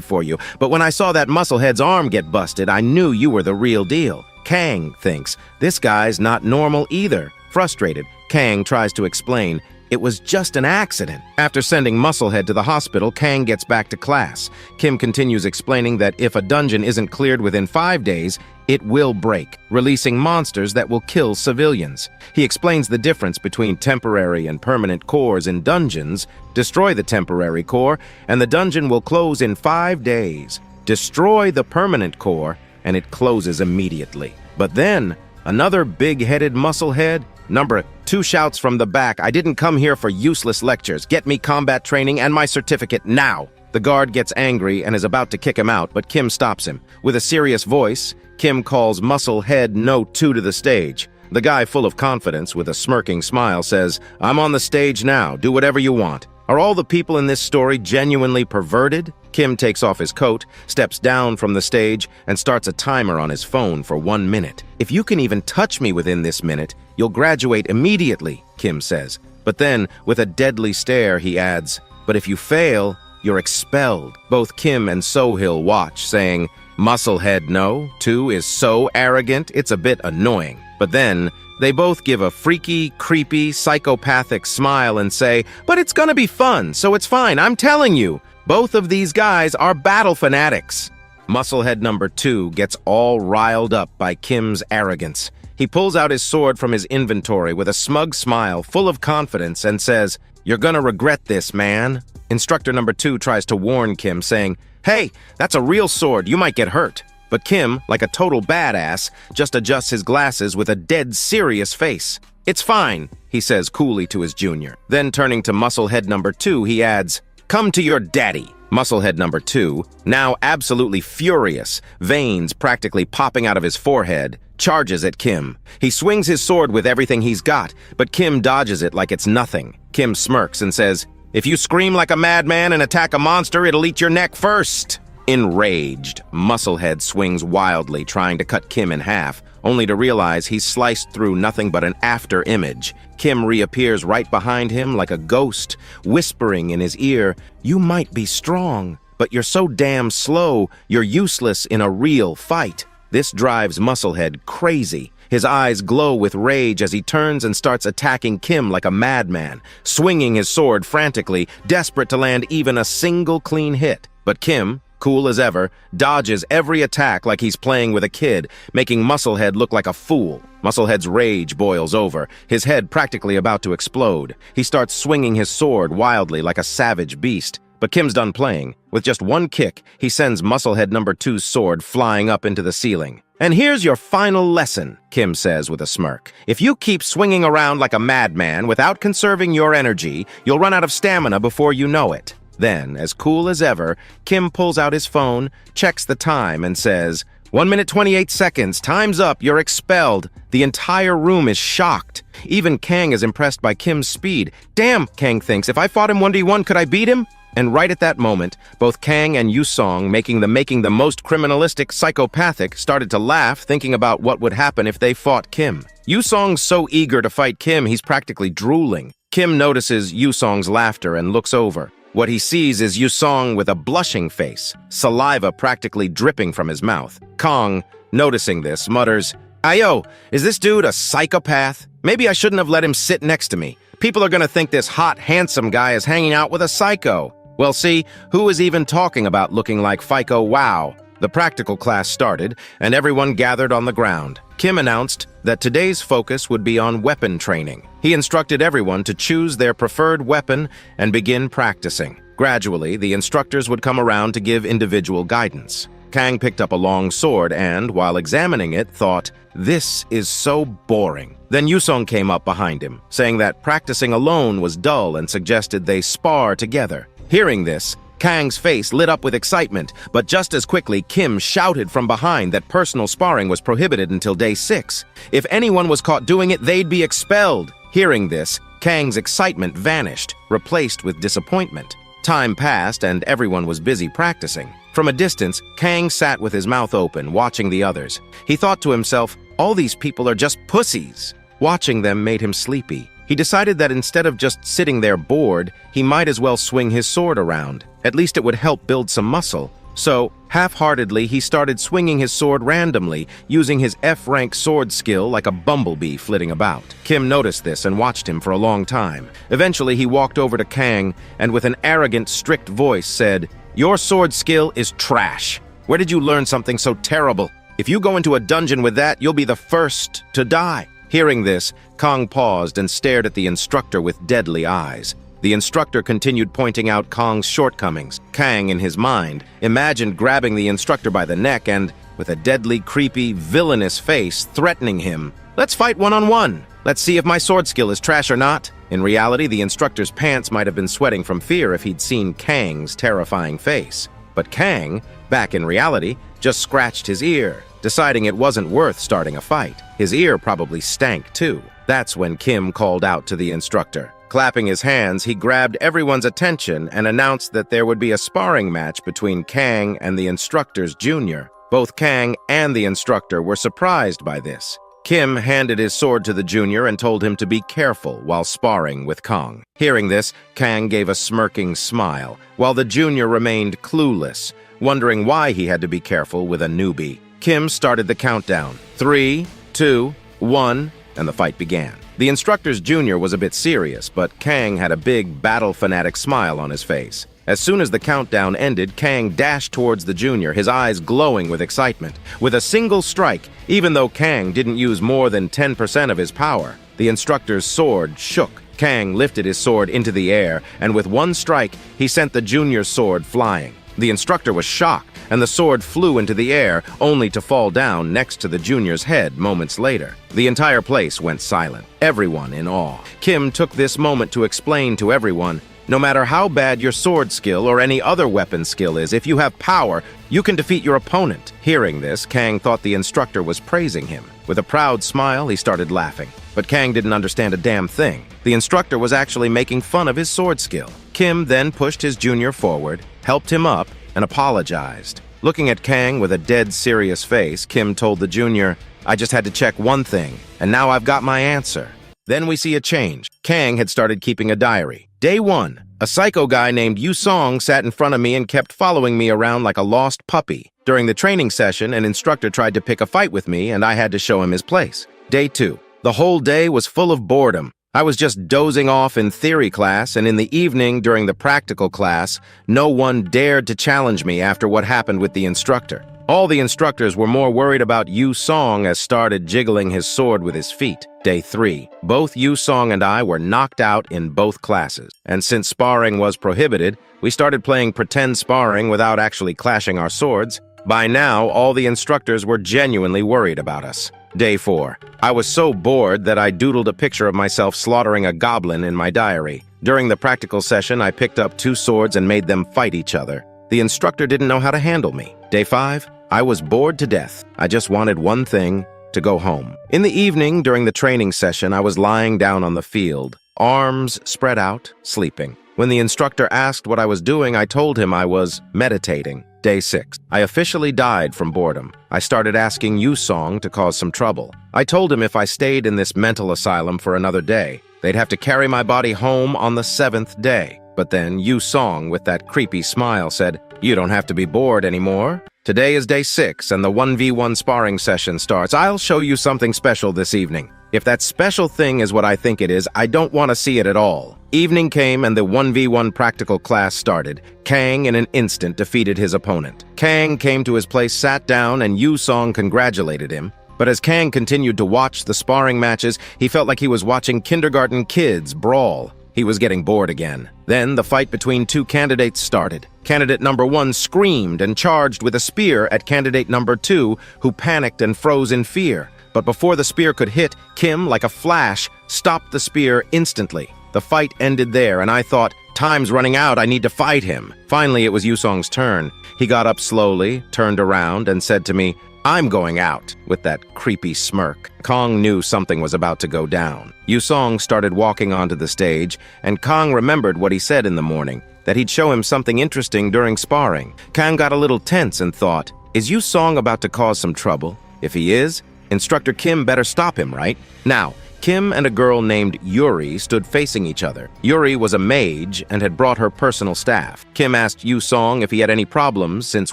for you. But when I saw that musclehead's arm get busted, I knew you were the real deal. Kang thinks, this guy's not normal either. Frustrated, Kang tries to explain, it was just an accident. After sending Musclehead to the hospital, Kang gets back to class. Kim continues explaining that if a dungeon isn't cleared within 5 days, it will break, releasing monsters that will kill civilians. He explains the difference between temporary and permanent cores in dungeons. Destroy the temporary core, and the dungeon will close in 5 days. Destroy the permanent core, and it closes immediately. But then, another big-headed musclehead, Number 2 shouts from the back, "I didn't come here for useless lectures. Get me combat training and my certificate now." The guard gets angry and is about to kick him out, but Kim stops him. With a serious voice, Kim calls Musclehead No. 2 to the stage. The guy, full of confidence, with a smirking smile, says, "I'm on the stage now. Do whatever you want." Are all the people in this story genuinely perverted? Kim takes off his coat, steps down from the stage, and starts a timer on his phone for 1 minute. "If you can even touch me within this minute, you'll graduate immediately," Kim says. But then, with a deadly stare, he adds, "But if you fail, you're expelled." Both Kim and Sohil watch, saying, "Musclehead No. 2 is so arrogant, it's a bit annoying." But then, they both give a freaky, creepy, psychopathic smile and say, "But it's gonna be fun, so it's fine, I'm telling you." Both of these guys are battle fanatics. Musclehead number 2 gets all riled up by Kim's arrogance. He pulls out his sword from his inventory with a smug smile, full of confidence, and says, "You're gonna regret this, man." Instructor number 2 tries to warn Kim, saying, "Hey, that's a real sword, you might get hurt." But Kim, like a total badass, just adjusts his glasses with a dead serious face. "It's fine," he says coolly to his junior. Then turning to Musclehead number 2, he adds, "Come to your daddy." Musclehead number 2, now absolutely furious, veins practically popping out of his forehead, charges at Kim. He swings his sword with everything he's got, but Kim dodges it like it's nothing. Kim smirks and says, "If you scream like a madman and attack a monster, it'll eat your neck first." Enraged, Musclehead swings wildly, trying to cut Kim in half, only to realize he's sliced through nothing but an after image. Kim reappears right behind him like a ghost, whispering in his ear, "You might be strong, but you're so damn slow, you're useless in a real fight." This drives Musclehead crazy. His eyes glow with rage as he turns and starts attacking Kim like a madman, swinging his sword frantically, desperate to land even a single clean hit. But Kim, cool as ever, dodges every attack like he's playing with a kid, making Musclehead look like a fool. Musclehead's rage boils over, his head practically about to explode. He starts swinging his sword wildly like a savage beast. But Kim's done playing. With just one kick, he sends Musclehead number 2's sword flying up into the ceiling. "And here's your final lesson," Kim says with a smirk. "If you keep swinging around like a madman without conserving your energy, you'll run out of stamina before you know it." Then, as cool as ever, Kim pulls out his phone, checks the time, and says, 1 minute 28 seconds, time's up, you're expelled." The entire room is shocked. Even Kang is impressed by Kim's speed. "Damn," Kang thinks, "if I fought him 1v1, could I beat him?" And right at that moment, both Kang and Yusong, making the most criminalistic psychopathic, started to laugh, thinking about what would happen if they fought Kim. Yusong's so eager to fight Kim, he's practically drooling. Kim notices Yusong's laughter and looks over. What he sees is Yusong with a blushing face, saliva practically dripping from his mouth. Kong, noticing this, mutters, "Ayo, is this dude a psychopath? Maybe I shouldn't have let him sit next to me. People are gonna think this hot, handsome guy is hanging out with a psycho." Well, see, who is even talking about looking like Fico Wow? The practical class started, and everyone gathered on the ground. Kim announced that today's focus would be on weapon training. He instructed everyone to choose their preferred weapon and begin practicing. Gradually, the instructors would come around to give individual guidance. Kang picked up a long sword and, while examining it, thought, "This is so boring." Then Yusong came up behind him, saying that practicing alone was dull and suggested they spar together. Hearing this, Kang's face lit up with excitement, but just as quickly, Kim shouted from behind that personal sparring was prohibited until day 6. If anyone was caught doing it, they'd be expelled. Hearing this, Kang's excitement vanished, replaced with disappointment. Time passed and everyone was busy practicing. From a distance, Kang sat with his mouth open, watching the others. He thought to himself, all these people are just pussies. Watching them made him sleepy. He decided that instead of just sitting there bored, he might as well swing his sword around. At least it would help build some muscle. So, half-heartedly, he started swinging his sword randomly, using his F-rank sword skill like a bumblebee flitting about. Kim noticed this and watched him for a long time. Eventually, he walked over to Kang and with an arrogant, strict voice said, "Your sword skill is trash. Where did you learn something so terrible? If you go into a dungeon with that, you'll be the first to die." Hearing this, Kang paused and stared at the instructor with deadly eyes. The instructor continued pointing out Kang's shortcomings. Kang, in his mind, imagined grabbing the instructor by the neck and, with a deadly, creepy, villainous face, threatening him. "Let's fight one-on-one. Let's see if my sword skill is trash or not." In reality, the instructor's pants might have been sweating from fear if he'd seen Kang's terrifying face. But Kang, back in reality, just scratched his ear, deciding it wasn't worth starting a fight. His ear probably stank too. That's when Kim called out to the instructor. Clapping his hands, he grabbed everyone's attention and announced that there would be a sparring match between Kang and the instructor's junior. Both Kang and the instructor were surprised by this. Kim handed his sword to the junior and told him to be careful while sparring with Kang. Hearing this, Kang gave a smirking smile, while the junior remained clueless, wondering why he had to be careful with a newbie. Kim started the countdown. 3, 2, 1, and the fight began. The instructor's junior was a bit serious, but Kang had a big, battle-fanatic smile on his face. As soon as the countdown ended, Kang dashed towards the junior, his eyes glowing with excitement. With a single strike, even though Kang didn't use more than 10% of his power, the instructor's sword shook. Kang lifted his sword into the air, and with one strike, he sent the junior's sword flying. The instructor was shocked, and the sword flew into the air, only to fall down next to the junior's head moments later. The entire place went silent, everyone in awe. Kim took this moment to explain to everyone, no matter how bad your sword skill or any other weapon skill is, if you have power, you can defeat your opponent. Hearing this, Kang thought the instructor was praising him. With a proud smile, he started laughing. But Kang didn't understand a damn thing. The instructor was actually making fun of his sword skill. Kim then pushed his junior forward, helped him up, and apologized. Looking at Kang with a dead serious face, Kim told the junior, "I just had to check one thing, and now I've got my answer." Then we see a change. Kang had started keeping a diary. Day 1. A psycho guy named Yu Song sat in front of me and kept following me around like a lost puppy. During the training session, an instructor tried to pick a fight with me, and I had to show him his place. Day 2. The whole day was full of boredom. I was just dozing off in theory class, and in the evening during the practical class, no one dared to challenge me after what happened with the instructor. All the instructors were more worried about Yu Song as started jiggling his sword with his feet. Day 3. Both Yu Song and I were knocked out in both classes. And since sparring was prohibited, we started playing pretend sparring without actually clashing our swords. By now, all the instructors were genuinely worried about us. Day 4. I was so bored that I doodled a picture of myself slaughtering a goblin in my diary. During the practical session, I picked up 2 swords and made them fight each other. The instructor didn't know how to handle me. Day 5. I was bored to death. I just wanted one thing, to go home. In the evening, during the training session, I was lying down on the field, arms spread out, sleeping. When the instructor asked what I was doing, I told him I was meditating. Day 6. I officially died from boredom. I started asking Yu Song to cause some trouble. I told him if I stayed in this mental asylum for another day, they'd have to carry my body home on the 7th day. But then Yu Song, with that creepy smile, said, "You don't have to be bored anymore. Today is day 6, and the 1v1 sparring session starts. I'll show you something special this evening. If that special thing is what I think it is, I don't want to see it at all." Evening came and the 1v1 practical class started. Kang in an instant defeated his opponent. Kang came to his place, sat down, and Yu Song congratulated him. But as Kang continued to watch the sparring matches, he felt like he was watching kindergarten kids brawl. He was getting bored again. Then the fight between 2 candidates started. Candidate number 1 screamed and charged with a spear at candidate number 2, who panicked and froze in fear. But before the spear could hit, Kim, like a flash, stopped the spear instantly. The fight ended there, and I thought, time's running out, I need to fight him. Finally, it was Yu Song's turn. He got up slowly, turned around, and said to me, "I'm going out," with that creepy smirk. Kang knew something was about to go down. Yu Song started walking onto the stage, and Kang remembered what he said in the morning, that he'd show him something interesting during sparring. Kang got a little tense and thought, is Yu Song about to cause some trouble? If he is, Instructor Kim better stop him, right? Now, Kim and a girl named Yuri stood facing each other. Yuri was a mage and had brought her personal staff. Kim asked Yu Song if he had any problems, since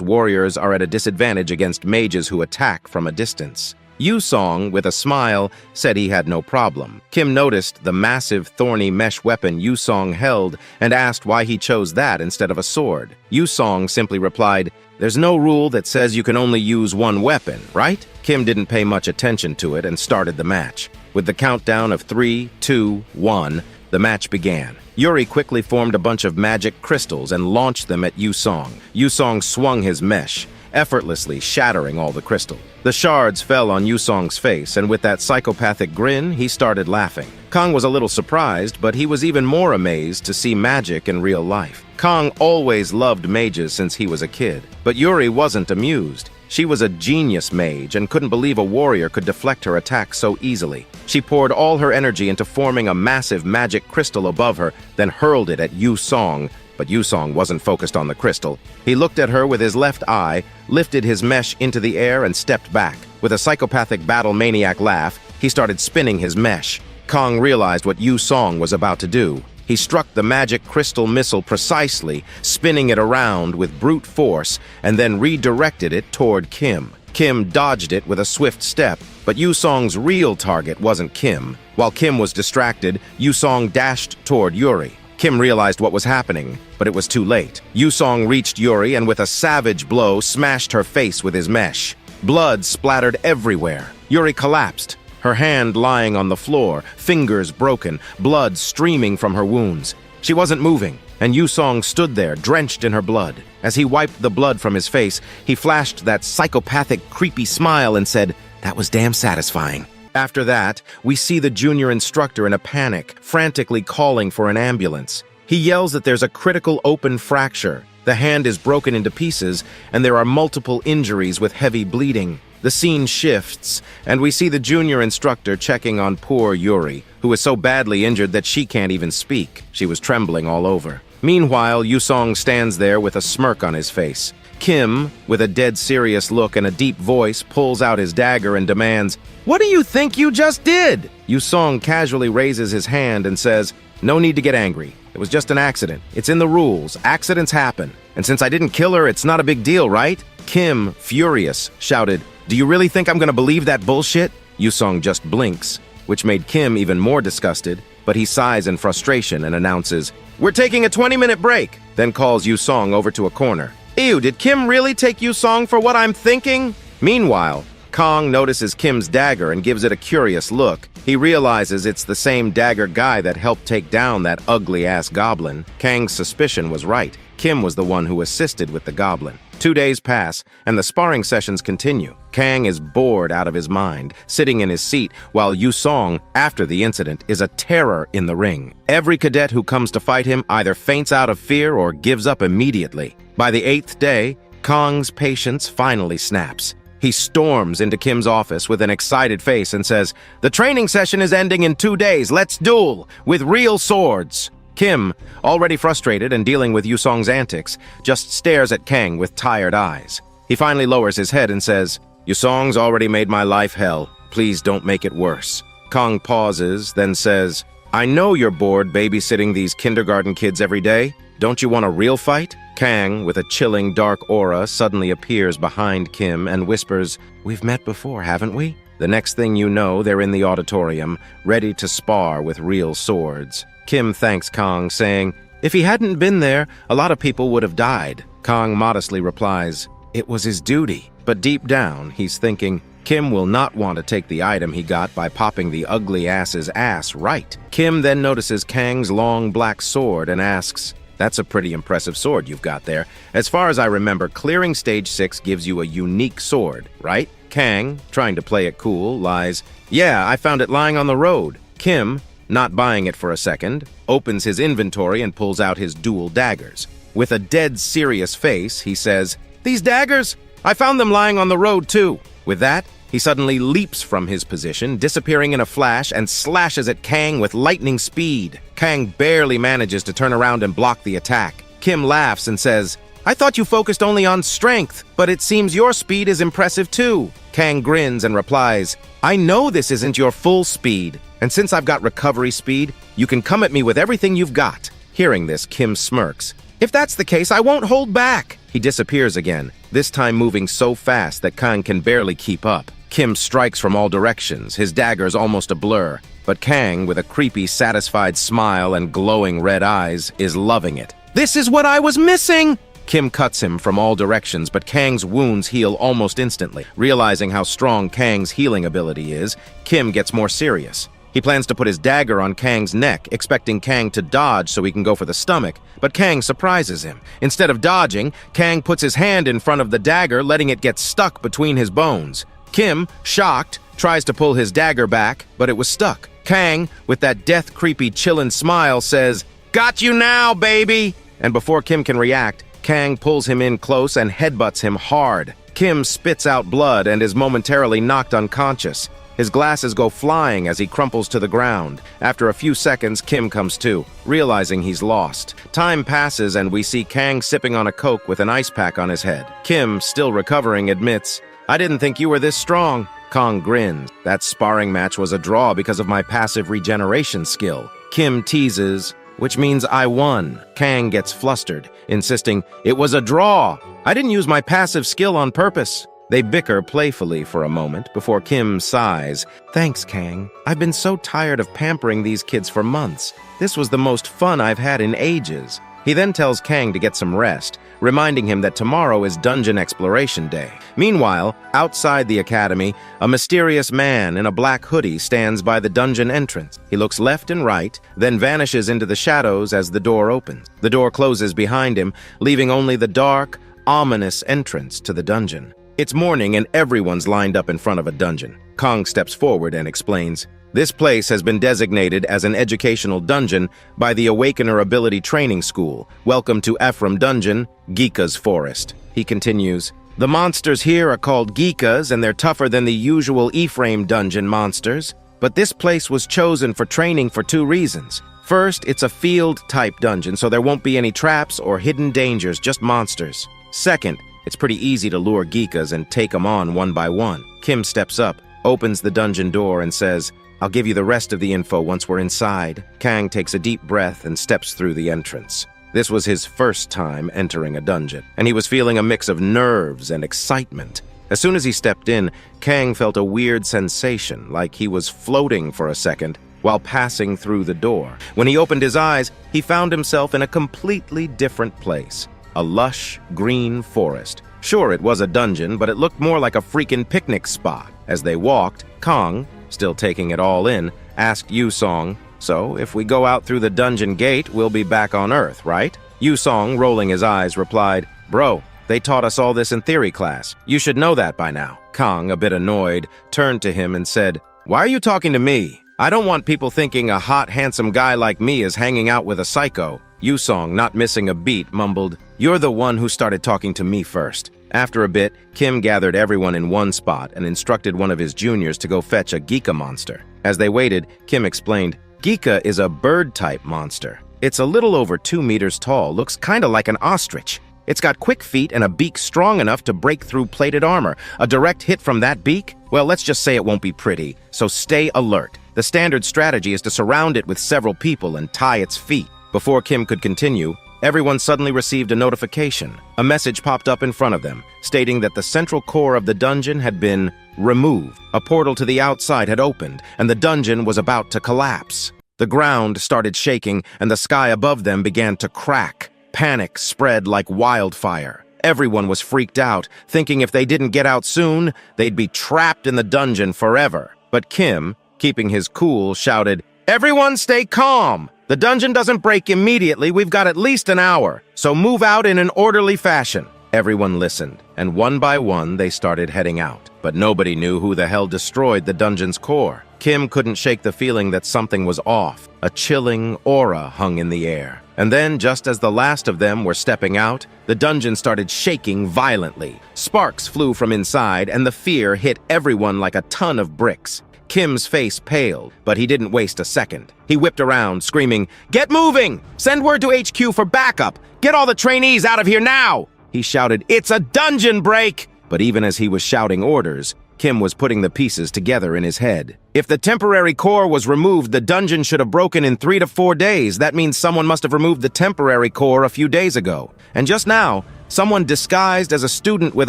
warriors are at a disadvantage against mages who attack from a distance. Yu Song, with a smile, said he had no problem. Kim noticed the massive thorny mesh weapon Yu Song held and asked why he chose that instead of a sword. Yu Song simply replied, "There's no rule that says you can only use one weapon, right?" Kim didn't pay much attention to it and started the match. With the countdown of 3, 2, 1, the match began. Yuri quickly formed a bunch of magic crystals and launched them at Yu Song. Yu Song swung his mesh, effortlessly shattering all the crystal. The shards fell on Yu Song's face, and with that psychopathic grin, he started laughing. Kang was a little surprised, but he was even more amazed to see magic in real life. Kang always loved mages since he was a kid, but Yuri wasn't amused. She was a genius mage and couldn't believe a warrior could deflect her attack so easily. She poured all her energy into forming a massive magic crystal above her, then hurled it at Yu Song. But Yu Song wasn't focused on the crystal. He looked at her with his left eye, lifted his mesh into the air, and stepped back. With a psychopathic battle maniac laugh, he started spinning his mesh. Kang realized what Yu Song was about to do. He struck the magic crystal missile precisely, spinning it around with brute force, and then redirected it toward Kim. Kim dodged it with a swift step, but Yu Song's real target wasn't Kim. While Kim was distracted, Yu Song dashed toward Yuri. Kim realized what was happening, but it was too late. Yu Song reached Yuri and with a savage blow smashed her face with his mesh. Blood splattered everywhere. Yuri collapsed, her hand lying on the floor, fingers broken, blood streaming from her wounds. She wasn't moving, and Yu Song stood there, drenched in her blood. As he wiped the blood from his face, he flashed that psychopathic, creepy smile and said, "That was damn satisfying." After that, we see the junior instructor in a panic, frantically calling for an ambulance. He yells that there's a critical open fracture. The hand is broken into pieces, and there are multiple injuries with heavy bleeding. The scene shifts, and we see the junior instructor checking on poor Yuri, who is so badly injured that she can't even speak. She was trembling all over. Meanwhile, Yusong stands there with a smirk on his face. Kim, with a dead serious look and a deep voice, pulls out his dagger and demands, "What do you think you just did?" Yusong casually raises his hand and says, "No need to get angry. It was just an accident. It's in the rules. Accidents happen. And since I didn't kill her, it's not a big deal, right?" Kim, furious, shouted, "Do you really think I'm gonna believe that bullshit?" Yusong just blinks, which made Kim even more disgusted, but he sighs in frustration and announces, "We're taking a 20-minute break," then calls Yusong over to a corner. "Ew, did Kim really take Yusong for what I'm thinking?" Meanwhile, Kong notices Kim's dagger and gives it a curious look. He realizes it's the same dagger guy that helped take down that ugly-ass goblin. Kang's suspicion was right. Kim was the one who assisted with the goblin. 2 days pass, and the sparring sessions continue. Kang is bored out of his mind, sitting in his seat, while Yusong, after the incident, is a terror in the ring. Every cadet who comes to fight him either faints out of fear or gives up immediately. By the 8th day, Kong's patience finally snaps. He storms into Kim's office with an excited face and says, "The training session is ending in 2 days. Let's duel with real swords." Kim, already frustrated and dealing with Yusong's antics, just stares at Kang with tired eyes. He finally lowers his head and says, "Yusong's already made my life hell. Please don't make it worse." Kong pauses, then says, "I know you're bored babysitting these kindergarten kids every day. Don't you want a real fight?" Kang, with a chilling dark aura, suddenly appears behind Kim and whispers, "We've met before, haven't we?" The next thing you know, they're in the auditorium, ready to spar with real swords. Kim thanks Kong, saying, "If he hadn't been there, a lot of people would have died." Kong modestly replies, "It was his duty." But deep down, he's thinking, Kim will not want to take the item he got by popping the ugly ass's ass right. Kim then notices Kang's long black sword and asks, "That's a pretty impressive sword you've got there. As far as I remember, clearing stage 6 gives you a unique sword, right?" Kang, trying to play it cool, lies, "Yeah, I found it lying on the road." Kim, not buying it for a second, opens his inventory and pulls out his dual daggers. With a dead serious face, he says, "These daggers? I found them lying on the road too." With that, he suddenly leaps from his position, disappearing in a flash, and slashes at Kang with lightning speed. Kang barely manages to turn around and block the attack. Kim laughs and says, "I thought you focused only on strength, but it seems your speed is impressive too." Kang grins and replies, "I know this isn't your full speed, and since I've got recovery speed, you can come at me with everything you've got." Hearing this, Kim smirks. "If that's the case, I won't hold back." He disappears again, this time moving so fast that Kang can barely keep up. Kim strikes from all directions, his daggers almost a blur, but Kang, with a creepy, satisfied smile and glowing red eyes, is loving it. "This is what I was missing!" Kim cuts him from all directions, but Kang's wounds heal almost instantly. Realizing how strong Kang's healing ability is, Kim gets more serious. He plans to put his dagger on Kang's neck, expecting Kang to dodge so he can go for the stomach, but Kang surprises him. Instead of dodging, Kang puts his hand in front of the dagger, letting it get stuck between his bones. Kim, shocked, tries to pull his dagger back, but it was stuck. Kang, with that death-creepy chillin' smile, says, "Got you now, baby!" And before Kim can react, Kang pulls him in close and headbutts him hard. Kim spits out blood and is momentarily knocked unconscious. His glasses go flying as he crumples to the ground. After a few seconds, Kim comes to, realizing he's lost. Time passes and we see Kang sipping on a Coke with an ice pack on his head. Kim, still recovering, admits, "I didn't think you were this strong." Kong grins. "That sparring match was a draw because of my passive regeneration skill." Kim teases, "Which means I won." Kang gets flustered, insisting, "It was a draw. I didn't use my passive skill on purpose." They bicker playfully for a moment before Kim sighs. "Thanks, Kang. I've been so tired of pampering these kids for months. This was the most fun I've had in ages." He then tells Kang to get some rest, reminding him that tomorrow is Dungeon Exploration Day. Meanwhile, outside the academy, a mysterious man in a black hoodie stands by the dungeon entrance. He looks left and right, then vanishes into the shadows as the door opens. The door closes behind him, leaving only the dark, ominous entrance to the dungeon. It's morning and everyone's lined up in front of a dungeon. Kong steps forward and explains, "This place has been designated as an educational dungeon by the Awakener Ability Training School. Welcome to Ephraim Dungeon, Geeka's Forest." He continues, "The monsters here are called Geekas and they're tougher than the usual Ephraim Dungeon monsters. But this place was chosen for training for 2 reasons. First, it's a field-type dungeon, so there won't be any traps or hidden dangers, just monsters. Second, it's pretty easy to lure geekas and take them on one by one. Kim steps up, opens the dungeon door, and says, "I'll give you the rest of the info once we're inside." Kang takes a deep breath and steps through the entrance. This was his first time entering a dungeon, and he was feeling a mix of nerves and excitement. As soon as he stepped in, Kang felt a weird sensation, like he was floating for a second while passing through the door. When he opened his eyes, he found himself in a completely different place. A lush, green forest. Sure, it was a dungeon, but it looked more like a freaking picnic spot. As they walked, Kang, still taking it all in, asked Yu-song, "So, if we go out through the dungeon gate, we'll be back on Earth, right?" Yu-song, rolling his eyes, replied, "Bro, they taught us all this in theory class. You should know that by now." Kang, a bit annoyed, turned to him and said, "Why are you talking to me? I don't want people thinking a hot, handsome guy like me is hanging out with a psycho." Yu-song, not missing a beat, mumbled, "You're the one who started talking to me first." After a bit, Kim gathered everyone in one spot and instructed one of his juniors to go fetch a Geeka monster. As they waited, Kim explained, "Geeka is a bird-type monster. It's a little over 2 meters tall, looks kinda like an ostrich. It's got quick feet and a beak strong enough to break through plated armor. A direct hit from that beak? Well, let's just say it won't be pretty, so stay alert. The standard strategy is to surround it with several people and tie its feet." Before Kim could continue, everyone suddenly received a notification. A message popped up in front of them, stating that the central core of the dungeon had been removed. A portal to the outside had opened, and the dungeon was about to collapse. The ground started shaking, and the sky above them began to crack. Panic spread like wildfire. Everyone was freaked out, thinking if they didn't get out soon, they'd be trapped in the dungeon forever. But Kim, keeping his cool, shouted, "Everyone stay calm! The dungeon doesn't break immediately, we've got at least an hour, so move out in an orderly fashion." Everyone listened, and one by one they started heading out. But nobody knew who the hell destroyed the dungeon's core. Kim couldn't shake the feeling that something was off. A chilling aura hung in the air. And then, just as the last of them were stepping out, the dungeon started shaking violently. Sparks flew from inside, and the fear hit everyone like a ton of bricks. Kim's face paled, but he didn't waste a second. He whipped around, screaming, "Get moving! Send word to HQ for backup! Get all the trainees out of here now!" He shouted, "It's a dungeon break!" But even as he was shouting orders, Kim was putting the pieces together in his head. If the temporary core was removed, the dungeon should have broken in 3 to 4 days. That means someone must have removed the temporary core a few days ago. And just now, someone disguised as a student with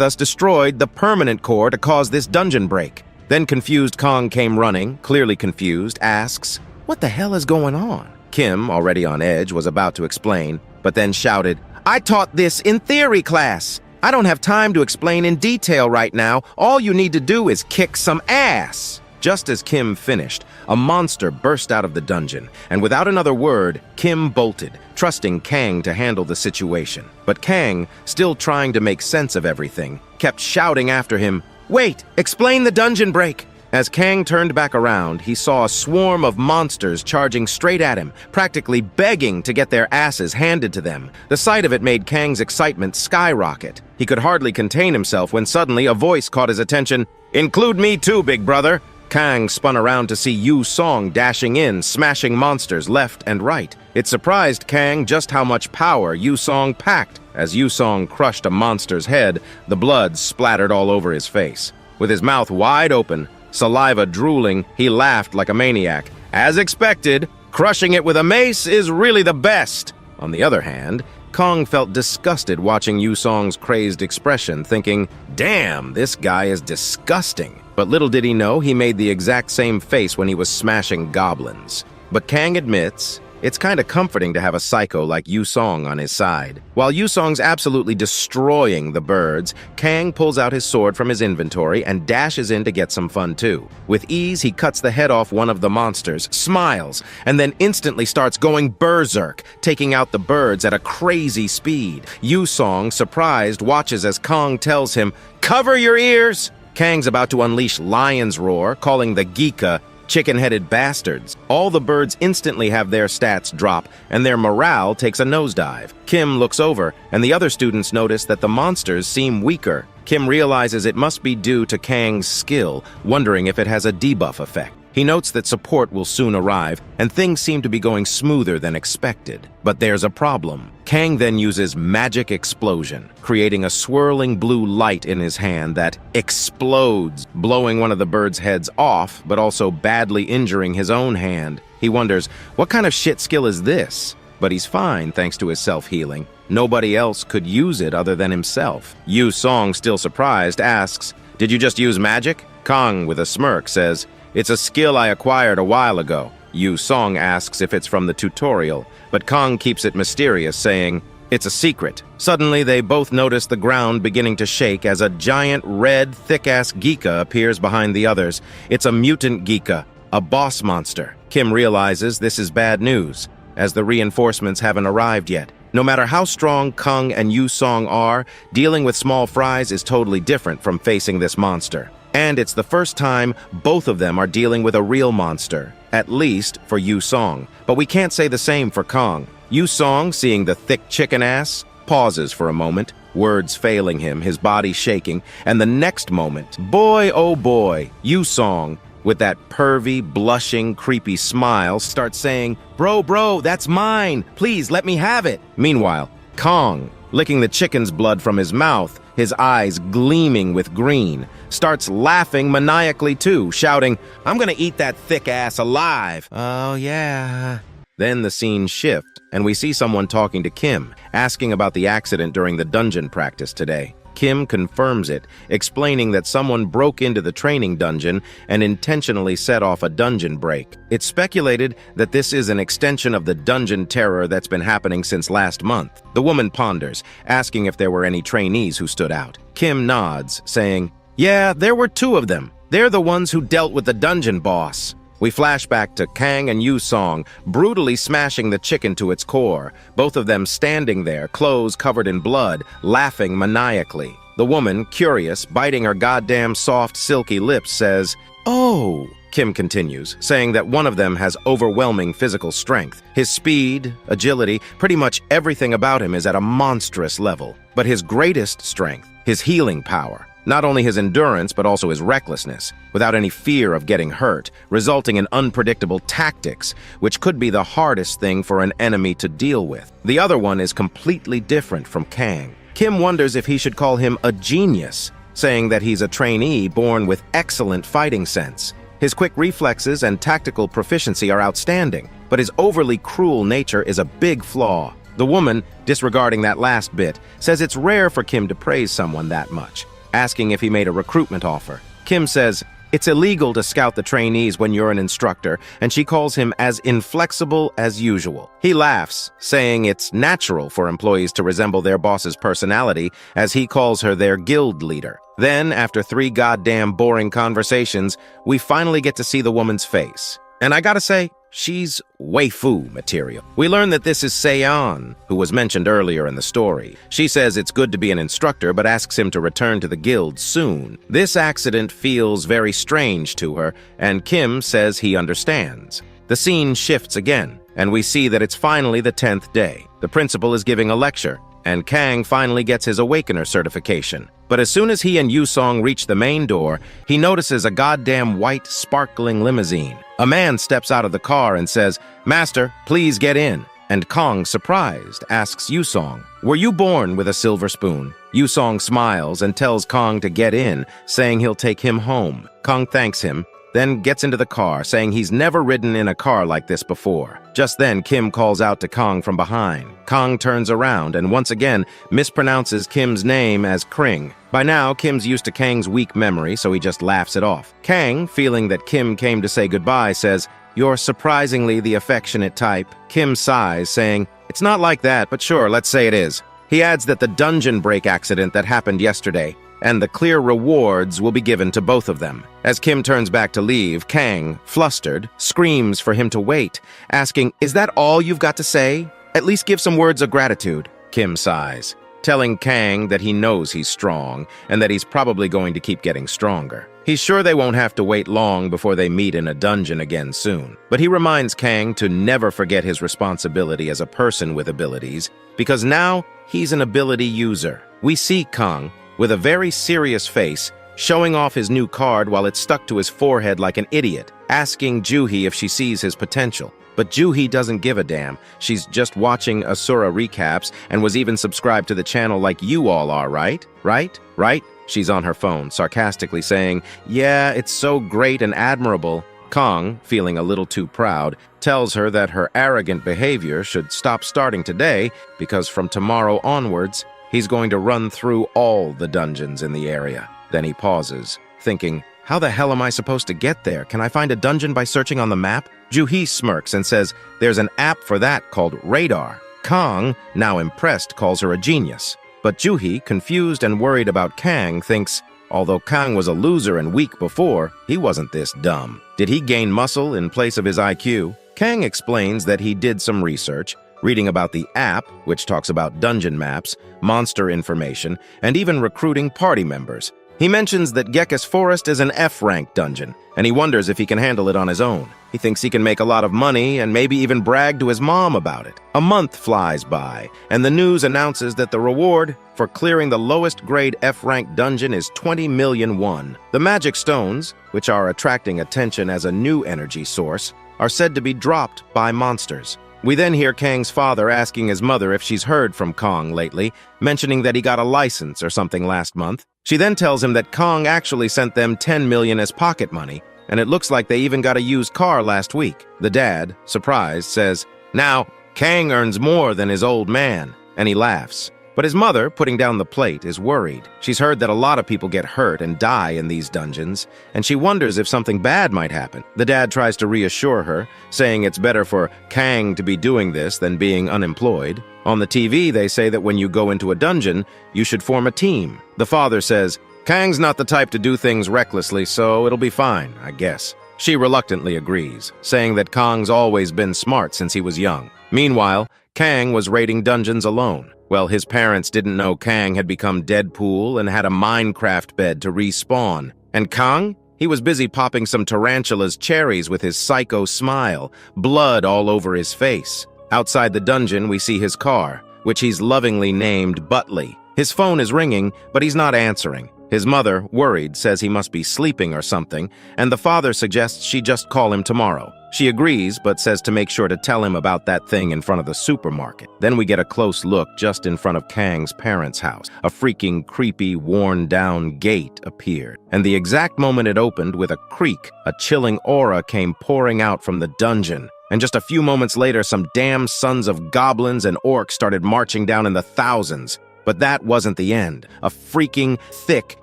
us destroyed the permanent core to cause this dungeon break. Then confused Kang came running, clearly confused, asks, "What the hell is going on?" Kim, already on edge, was about to explain, but then shouted, "I taught this in theory class. I don't have time to explain in detail right now. All you need to do is kick some ass." Just as Kim finished, a monster burst out of the dungeon, and without another word, Kim bolted, trusting Kang to handle the situation. But Kang, still trying to make sense of everything, kept shouting after him, "Wait, explain the dungeon break." As Kang turned back around, he saw a swarm of monsters charging straight at him, practically begging to get their asses handed to them. The sight of it made Kang's excitement skyrocket. He could hardly contain himself when suddenly a voice caught his attention. "Include me too, big brother." Kang spun around to see Yu-song dashing in, smashing monsters left and right. It surprised Kang just how much power Yu-song packed. As Yu-song crushed a monster's head, the blood splattered all over his face. With his mouth wide open, saliva drooling, he laughed like a maniac. As expected, crushing it with a mace is really the best. On the other hand, Kang felt disgusted watching Yu-song's crazed expression, thinking, "Damn, this guy is disgusting." But little did he know he made the exact same face when he was smashing goblins. But Kang admits, it's kinda comforting to have a psycho like Yu-song on his side. While Yu-song's absolutely destroying the birds, Kang pulls out his sword from his inventory and dashes in to get some fun too. With ease, he cuts the head off one of the monsters, smiles, and then instantly starts going berserk, taking out the birds at a crazy speed. Yu-song, surprised, watches as Kang tells him, "Cover your ears!" Kang's about to unleash lion's roar, calling the Geeka chicken-headed bastards. All the birds instantly have their stats drop, and their morale takes a nosedive. Kim looks over, and the other students notice that the monsters seem weaker. Kim realizes it must be due to Kang's skill, wondering if it has a debuff effect. He notes that support will soon arrive, and things seem to be going smoother than expected. But there's a problem. Kang then uses Magic Explosion, creating a swirling blue light in his hand that explodes, blowing one of the birds' heads off, but also badly injuring his own hand. He wonders, what kind of shit skill is this? But he's fine thanks to his self-healing. Nobody else could use it other than himself. Yu Song, still surprised, asks, "Did you just use magic?" Kang, with a smirk, says, "It's a skill I acquired a while ago." Yu Song asks if it's from the tutorial, but Kang keeps it mysterious, saying, "It's a secret." Suddenly, they both notice the ground beginning to shake as a giant red, thick-ass Geeka appears behind the others. It's a mutant Geeka, a boss monster. Kim realizes this is bad news, as the reinforcements haven't arrived yet. No matter how strong Kang and Yu Song are, dealing with small fries is totally different from facing this monster. And it's the first time both of them are dealing with a real monster, at least for Yu Song. But we can't say the same for Kang. Yu Song, seeing the thick chicken ass, pauses for a moment, words failing him, his body shaking, and the next moment, boy oh boy, Yu Song, with that pervy, blushing, creepy smile, starts saying, Bro, that's mine! Please, let me have it!" Meanwhile, Kang, licking the chicken's blood from his mouth, his eyes gleaming with green, starts laughing maniacally too, shouting, "I'm gonna eat that thick ass alive!" Oh yeah. Then the scene shifts, and we see someone talking to Kim, asking about the accident during the dungeon practice today. Kim confirms it, explaining that someone broke into the training dungeon and intentionally set off a dungeon break. It's speculated that this is an extension of the dungeon terror that's been happening since last month. The woman ponders, asking if there were any trainees who stood out. Kim nods, saying, "Yeah, there were 2 of them. They're the ones who dealt with the dungeon boss." We flash back to Kang and Yu Song, brutally smashing the chicken to its core, both of them standing there, clothes covered in blood, laughing maniacally. The woman, curious, biting her goddamn soft, silky lips, says, "Oh," Kim continues, saying that one of them has overwhelming physical strength. His speed, agility, pretty much everything about him is at a monstrous level. But his greatest strength, his healing power, not only his endurance, but also his recklessness, without any fear of getting hurt, resulting in unpredictable tactics, which could be the hardest thing for an enemy to deal with. The other one is completely different from Kang. Kim wonders if he should call him a genius, saying that he's a trainee born with excellent fighting sense. His quick reflexes and tactical proficiency are outstanding, but his overly cruel nature is a big flaw. The woman, disregarding that last bit, says it's rare for Kim to praise someone that much, asking if he made a recruitment offer. Kim says, it's illegal to scout the trainees when you're an instructor, and she calls him as inflexible as usual. He laughs, saying it's natural for employees to resemble their boss's personality, as he calls her their guild leader. Then, after 3 goddamn boring conversations, we finally get to see the woman's face. And I gotta say, she's waifu material. We learn that this is Seon, who was mentioned earlier in the story. She says it's good to be an instructor, but asks him to return to the guild soon. This accident feels very strange to her, and Kim says he understands. The scene shifts again, and we see that it's finally the 10th day. The principal is giving a lecture, and Kang finally gets his Awakener certification. But as soon as he and Yu Song reach the main door, he notices a goddamn white, sparkling limousine. A man steps out of the car and says, "Master, please get in." And Kang, surprised, asks Yu Song, "Were you born with a silver spoon?" Yu Song smiles and tells Kang to get in, saying he'll take him home. Kang thanks him, then gets into the car, saying he's never ridden in a car like this before. Just then, Kim calls out to Kang from behind. Kang turns around and once again mispronounces Kim's name as Kring. By now, Kim's used to Kang's weak memory, so he just laughs it off. Kang, feeling that Kim came to say goodbye, says, "You're surprisingly the affectionate type." Kim sighs, saying, "It's not like that, but sure, let's say it is." He adds that the dungeon break accident that happened yesterday, and the clear rewards will be given to both of them. As Kim turns back to leave, Kang, flustered, screams for him to wait, asking, "Is that all you've got to say? At least give some words of gratitude." Kim sighs, telling Kang that he knows he's strong, and that he's probably going to keep getting stronger. He's sure they won't have to wait long before they meet in a dungeon again soon. But he reminds Kang to never forget his responsibility as a person with abilities, because now he's an ability user. We see Kang, with a very serious face, showing off his new card while it's stuck to his forehead like an idiot, asking Juhi if she sees his potential. But Juhi doesn't give a damn. She's just watching Asura recaps and was even subscribed to the channel like you all are, right? Right? She's on her phone, sarcastically saying, "Yeah, it's so great and admirable." Kong, feeling a little too proud, tells her that her arrogant behavior should stop starting today because from tomorrow onwards, he's going to run through all the dungeons in the area. Then he pauses, thinking, how the hell am I supposed to get there? Can I find a dungeon by searching on the map? Juhi smirks and says there's an app for that called Radar. Kong, now impressed, calls her a genius. But Juhi, confused and worried about Kang, thinks, although Kang was a loser and weak before, he wasn't this dumb. Did he gain muscle in place of his IQ? Kang explains that he did some research, reading about the app, which talks about dungeon maps, monster information, and even recruiting party members. He mentions that Gekka's Forest is an F-rank dungeon, and he wonders if he can handle it on his own. He thinks he can make a lot of money and maybe even brag to his mom about it. A month flies by, and the news announces that the reward for clearing the lowest grade F-rank dungeon is 20 million won. The magic stones, which are attracting attention as a new energy source, are said to be dropped by monsters. We then hear Kang's father asking his mother if she's heard from Kong lately, mentioning that he got a license or something last month. She then tells him that Kong actually sent them 10 million as pocket money, and it looks like they even got a used car last week. The dad, surprised, says, "Now, Kang earns more than his old man," and he laughs. But his mother, putting down the plate, is worried. She's heard that a lot of people get hurt and die in these dungeons, and she wonders if something bad might happen. The dad tries to reassure her, saying it's better for Kang to be doing this than being unemployed. On the TV, they say that when you go into a dungeon, you should form a team. The father says, "Kang's not the type to do things recklessly, so it'll be fine, I guess." She reluctantly agrees, saying that Kong's always been smart since he was young. Meanwhile, Kang was raiding dungeons alone. Well, his parents didn't know Kang had become Deadpool and had a Minecraft bed to respawn. And Kang? He was busy popping some tarantula's cherries with his psycho smile, blood all over his face. Outside the dungeon, we see his car, which he's lovingly named Butley. His phone is ringing, but he's not answering. His mother, worried, says he must be sleeping or something, and the father suggests she just call him tomorrow. She agrees, but says to make sure to tell him about that thing in front of the supermarket. Then we get a close look just in front of Kang's parents' house. A freaking creepy, worn-down gate appeared. And the exact moment it opened, with a creak, a chilling aura came pouring out from the dungeon. And just a few moments later, some damn sons of goblins and orcs started marching down in the thousands. But that wasn't the end. A freaking, thick,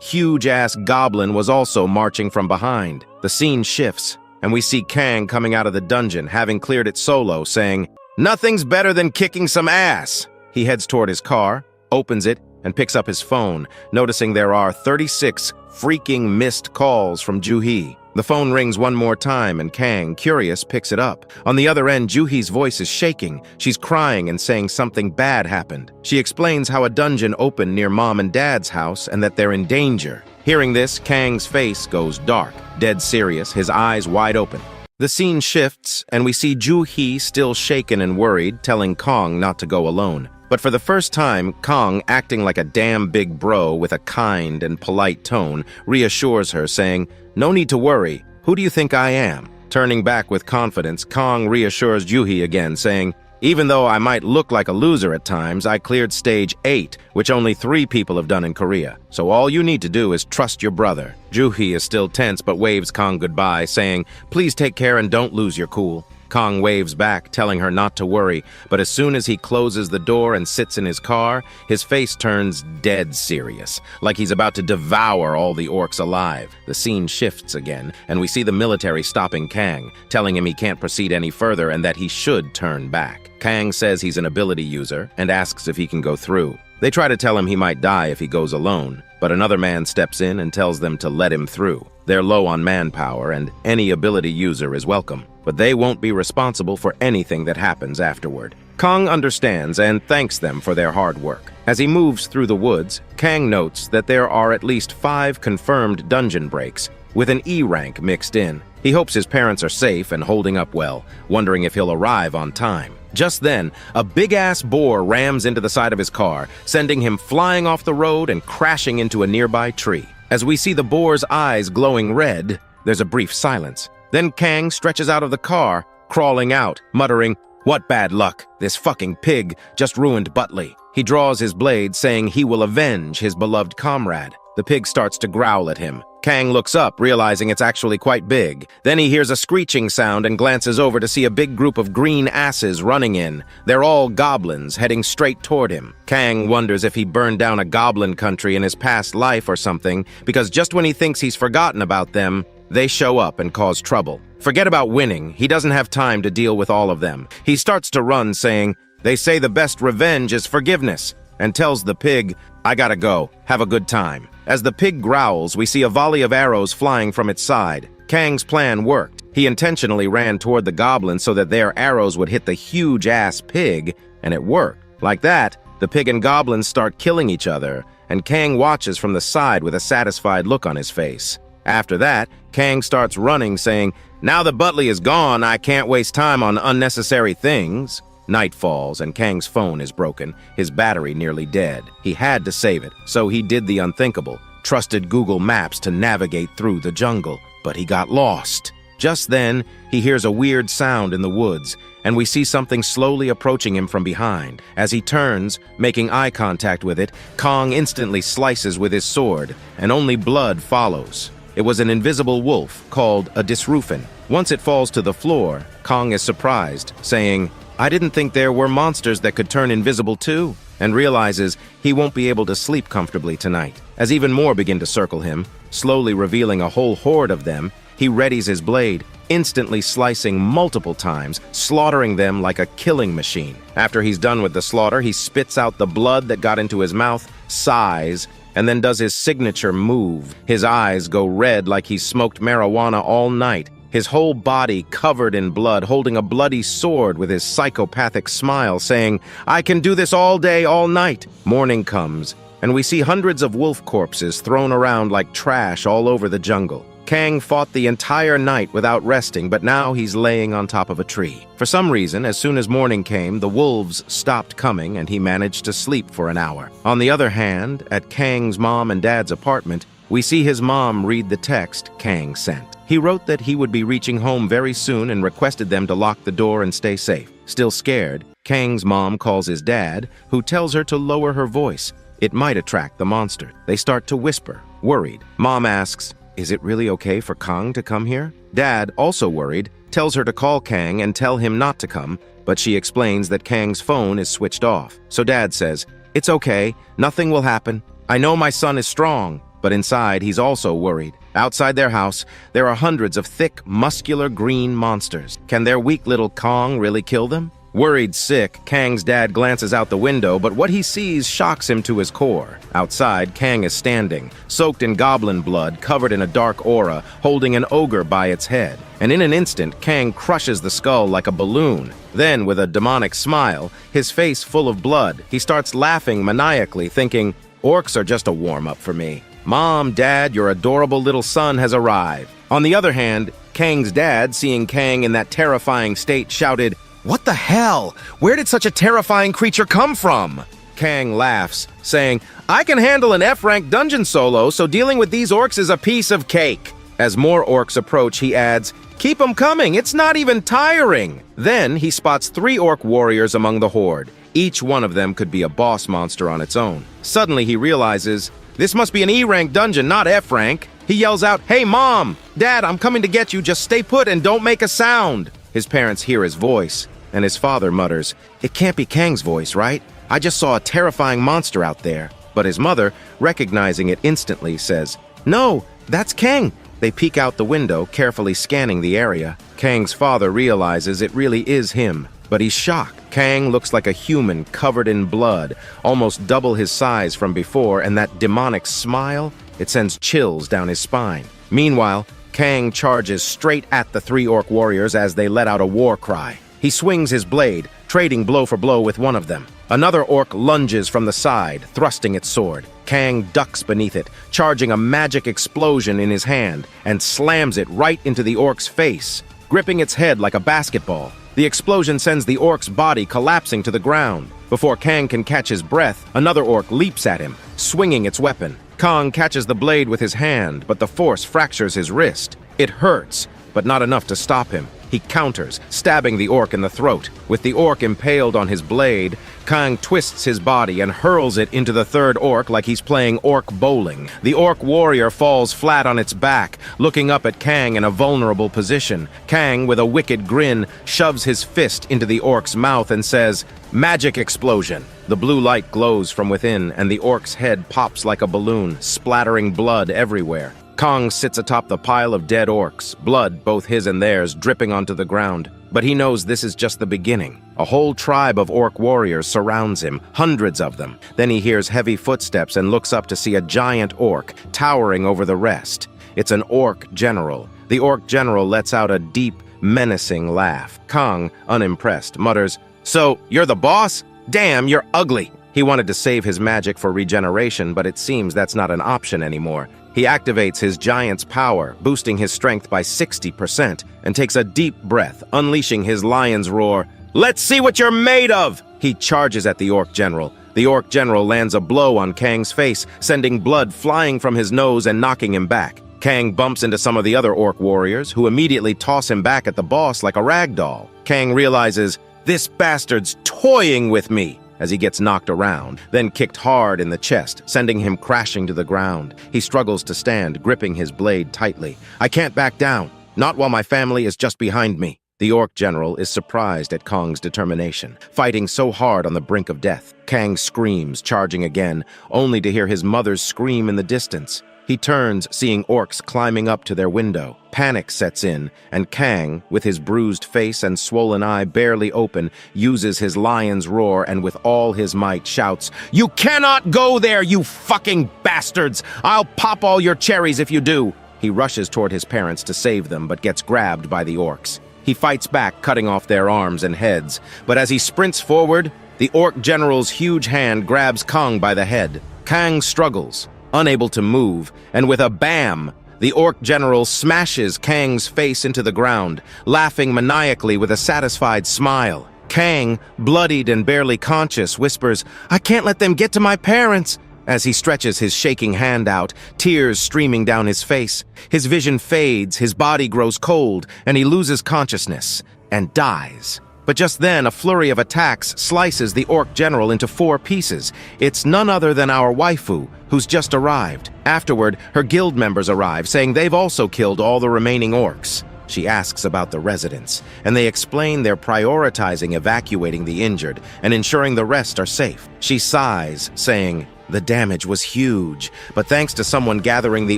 huge-ass goblin was also marching from behind. The scene shifts, and we see Kang coming out of the dungeon, having cleared it solo, saying, "Nothing's better than kicking some ass." He heads toward his car, opens it, and picks up his phone, noticing there are 36 freaking missed calls from Juhi. The phone rings one more time, and Kang, curious, picks it up. On the other end, Juhi's voice is shaking. She's crying and saying something bad happened. She explains how a dungeon opened near Mom and Dad's house and that they're in danger. Hearing this, Kang's face goes dark, dead serious, his eyes wide open. The scene shifts, and we see Juhi still shaken and worried, telling Kong not to go alone. But for the first time, Kong, acting like a damn big bro with a kind and polite tone, reassures her, saying, "No need to worry. Who do you think I am?" Turning back with confidence, Kong reassures Juhi again, saying, "Even though I might look like a loser at times, I cleared stage 8, which only 3 people have done in Korea. So all you need to do is trust your brother." Juhi is still tense but waves Kong goodbye, saying, "Please take care and don't lose your cool." Kong waves back, telling her not to worry, but as soon as he closes the door and sits in his car, his face turns dead serious, like he's about to devour all the orcs alive. The scene shifts again, and we see the military stopping Kang, telling him he can't proceed any further and that he should turn back. Kang says he's an ability user and asks if he can go through. They try to tell him he might die if he goes alone, but another man steps in and tells them to let him through. They're low on manpower, and any ability user is welcome, but they won't be responsible for anything that happens afterward. Kong understands and thanks them for their hard work. As he moves through the woods, Kang notes that there are at least 5 confirmed dungeon breaks, with an E rank mixed in. He hopes his parents are safe and holding up well, wondering if he'll arrive on time. Just then, a big-ass boar rams into the side of his car, sending him flying off the road and crashing into a nearby tree. As we see the boar's eyes glowing red, there's a brief silence. Then Kang stretches out of the car, crawling out, muttering, "What bad luck! This fucking pig just ruined Butley." He draws his blade, saying he will avenge his beloved comrade. The pig starts to growl at him. Kang looks up, realizing it's actually quite big. Then he hears a screeching sound and glances over to see a big group of green asses running in. They're all goblins, heading straight toward him. Kang wonders if he burned down a goblin country in his past life or something, because just when he thinks he's forgotten about them, they show up and cause trouble. Forget about winning. He doesn't have time to deal with all of them. He starts to run, saying, "They say the best revenge is forgiveness," and tells the pig, "I gotta go. Have a good time." As the pig growls, we see a volley of arrows flying from its side. Kang's plan worked. He intentionally ran toward the goblins so that their arrows would hit the huge-ass pig, and it worked. Like that, the pig and goblins start killing each other, and Kang watches from the side with a satisfied look on his face. After that, Kang starts running, saying, "Now that Butley is gone, I can't waste time on unnecessary things." Night falls, and Kang's phone is broken, his battery nearly dead. He had to save it, so he did the unthinkable, trusted Google Maps to navigate through the jungle, but he got lost. Just then, he hears a weird sound in the woods, and we see something slowly approaching him from behind. As he turns, making eye contact with it, Kong instantly slices with his sword, and only blood follows. It was an invisible wolf called a disrufin. Once it falls to the floor, Kong is surprised, saying, "I didn't think there were monsters that could turn invisible too," and realizes he won't be able to sleep comfortably tonight. As even more begin to circle him, slowly revealing a whole horde of them, he readies his blade, instantly slicing multiple times, slaughtering them like a killing machine. After he's done with the slaughter, he spits out the blood that got into his mouth, sighs, and then does his signature move. His eyes go red like he smoked marijuana all night, his whole body covered in blood, holding a bloody sword with his psychopathic smile, saying, "I can do this all day, all night." Morning comes, and we see hundreds of wolf corpses thrown around like trash all over the jungle. Kang fought the entire night without resting, but now he's laying on top of a tree. For some reason, as soon as morning came, the wolves stopped coming and he managed to sleep for an hour. On the other hand, at Kang's mom and dad's apartment, we see his mom read the text Kang sent. He wrote that he would be reaching home very soon and requested them to lock the door and stay safe. Still scared, Kang's mom calls his dad, who tells her to lower her voice. It might attract the monster. They start to whisper, worried. Mom asks, "Is it really okay for Kang to come here?" Dad, also worried, tells her to call Kang and tell him not to come, but she explains that Kang's phone is switched off. So Dad says, "It's okay, nothing will happen. I know my son is strong," but inside he's also worried. Outside their house, there are hundreds of thick, muscular green monsters. Can their weak little Kong really kill them? Worried sick, Kang's dad glances out the window, but what he sees shocks him to his core. Outside, Kang is standing, soaked in goblin blood, covered in a dark aura, holding an ogre by its head. And in an instant, Kang crushes the skull like a balloon. Then, with a demonic smile, his face full of blood, he starts laughing maniacally, thinking, "Orcs are just a warm-up for me. Mom, Dad, your adorable little son has arrived." On the other hand, Kang's dad, seeing Kang in that terrifying state, shouted, "What the hell? Where did such a terrifying creature come from?" Kang laughs, saying, "I can handle an F-rank dungeon solo, so dealing with these orcs is a piece of cake." As more orcs approach, he adds, "Keep them coming, it's not even tiring." Then he spots 3 orc warriors among the horde. Each one of them could be a boss monster on its own. Suddenly he realizes, this must be an E-rank dungeon, not F-rank. He yells out, "Hey Mom! Dad, I'm coming to get you, just stay put and don't make a sound." His parents hear his voice, and his father mutters, "It can't be Kang's voice, right? I just saw a terrifying monster out there." But his mother, recognizing it instantly, says, "No, that's Kang." They peek out the window, carefully scanning the area. Kang's father realizes it really is him, but he's shocked. Kang looks like a human covered in blood, almost double his size from before, and that demonic smile, it sends chills down his spine. Meanwhile, Kang charges straight at the 3 orc warriors as they let out a war cry. He swings his blade, trading blow for blow with one of them. Another orc lunges from the side, thrusting its sword. Kang ducks beneath it, charging a magic explosion in his hand, and slams it right into the orc's face, gripping its head like a basketball. The explosion sends the orc's body collapsing to the ground. Before Kang can catch his breath, another orc leaps at him, swinging its weapon. Kong catches the blade with his hand, but the force fractures his wrist. It hurts, but not enough to stop him. He counters, stabbing the orc in the throat. With the orc impaled on his blade, Kong twists his body and hurls it into the third orc like he's playing orc bowling. The orc warrior falls flat on its back, looking up at Kang in a vulnerable position. Kang, with a wicked grin, shoves his fist into the orc's mouth and says, "Magic explosion!" The blue light glows from within, and the orc's head pops like a balloon, splattering blood everywhere. Kong sits atop the pile of dead orcs, blood, both his and theirs, dripping onto the ground. But he knows this is just the beginning. A whole tribe of orc warriors surrounds him, hundreds of them. Then he hears heavy footsteps and looks up to see a giant orc towering over the rest. It's an orc general. The orc general lets out a deep, menacing laugh. Kong, unimpressed, mutters, "So, you're the boss? Damn, you're ugly." He wanted to save his magic for regeneration, but it seems that's not an option anymore. He activates his giant's power, boosting his strength by 60%, and takes a deep breath, unleashing his lion's roar. "Let's see what you're made of!" He charges at the orc general. The orc general lands a blow on Kang's face, sending blood flying from his nose and knocking him back. Kang bumps into some of the other orc warriors, who immediately toss him back at the boss like a rag doll. Kang realizes, "This bastard's toying with me," as he gets knocked around, then kicked hard in the chest, sending him crashing to the ground. He struggles to stand, gripping his blade tightly. "I can't back down, not while my family is just behind me." The orc general is surprised at Kong's determination, fighting so hard on the brink of death. Kang screams, charging again, only to hear his mother's scream in the distance. He turns, seeing orcs climbing up to their window. Panic sets in, and Kang, with his bruised face and swollen eye barely open, uses his lion's roar and with all his might shouts, "You cannot go there, you fucking bastards! I'll pop all your cherries if you do!" He rushes toward his parents to save them, but gets grabbed by the orcs. He fights back, cutting off their arms and heads, but as he sprints forward, the orc general's huge hand grabs Kong by the head. Kang struggles, unable to move, and with a bam, the orc general smashes Kang's face into the ground, laughing maniacally with a satisfied smile. Kang, bloodied and barely conscious, whispers, "I can't let them get to my parents," as he stretches his shaking hand out, tears streaming down his face. His vision fades, his body grows cold, and he loses consciousness and dies. But just then, a flurry of attacks slices the orc general into 4 pieces. It's none other than our waifu, who's just arrived. Afterward, her guild members arrive, saying they've also killed all the remaining orcs. She asks about the residents, and they explain they're prioritizing evacuating the injured and ensuring the rest are safe. She sighs, saying, "The damage was huge, but thanks to someone gathering the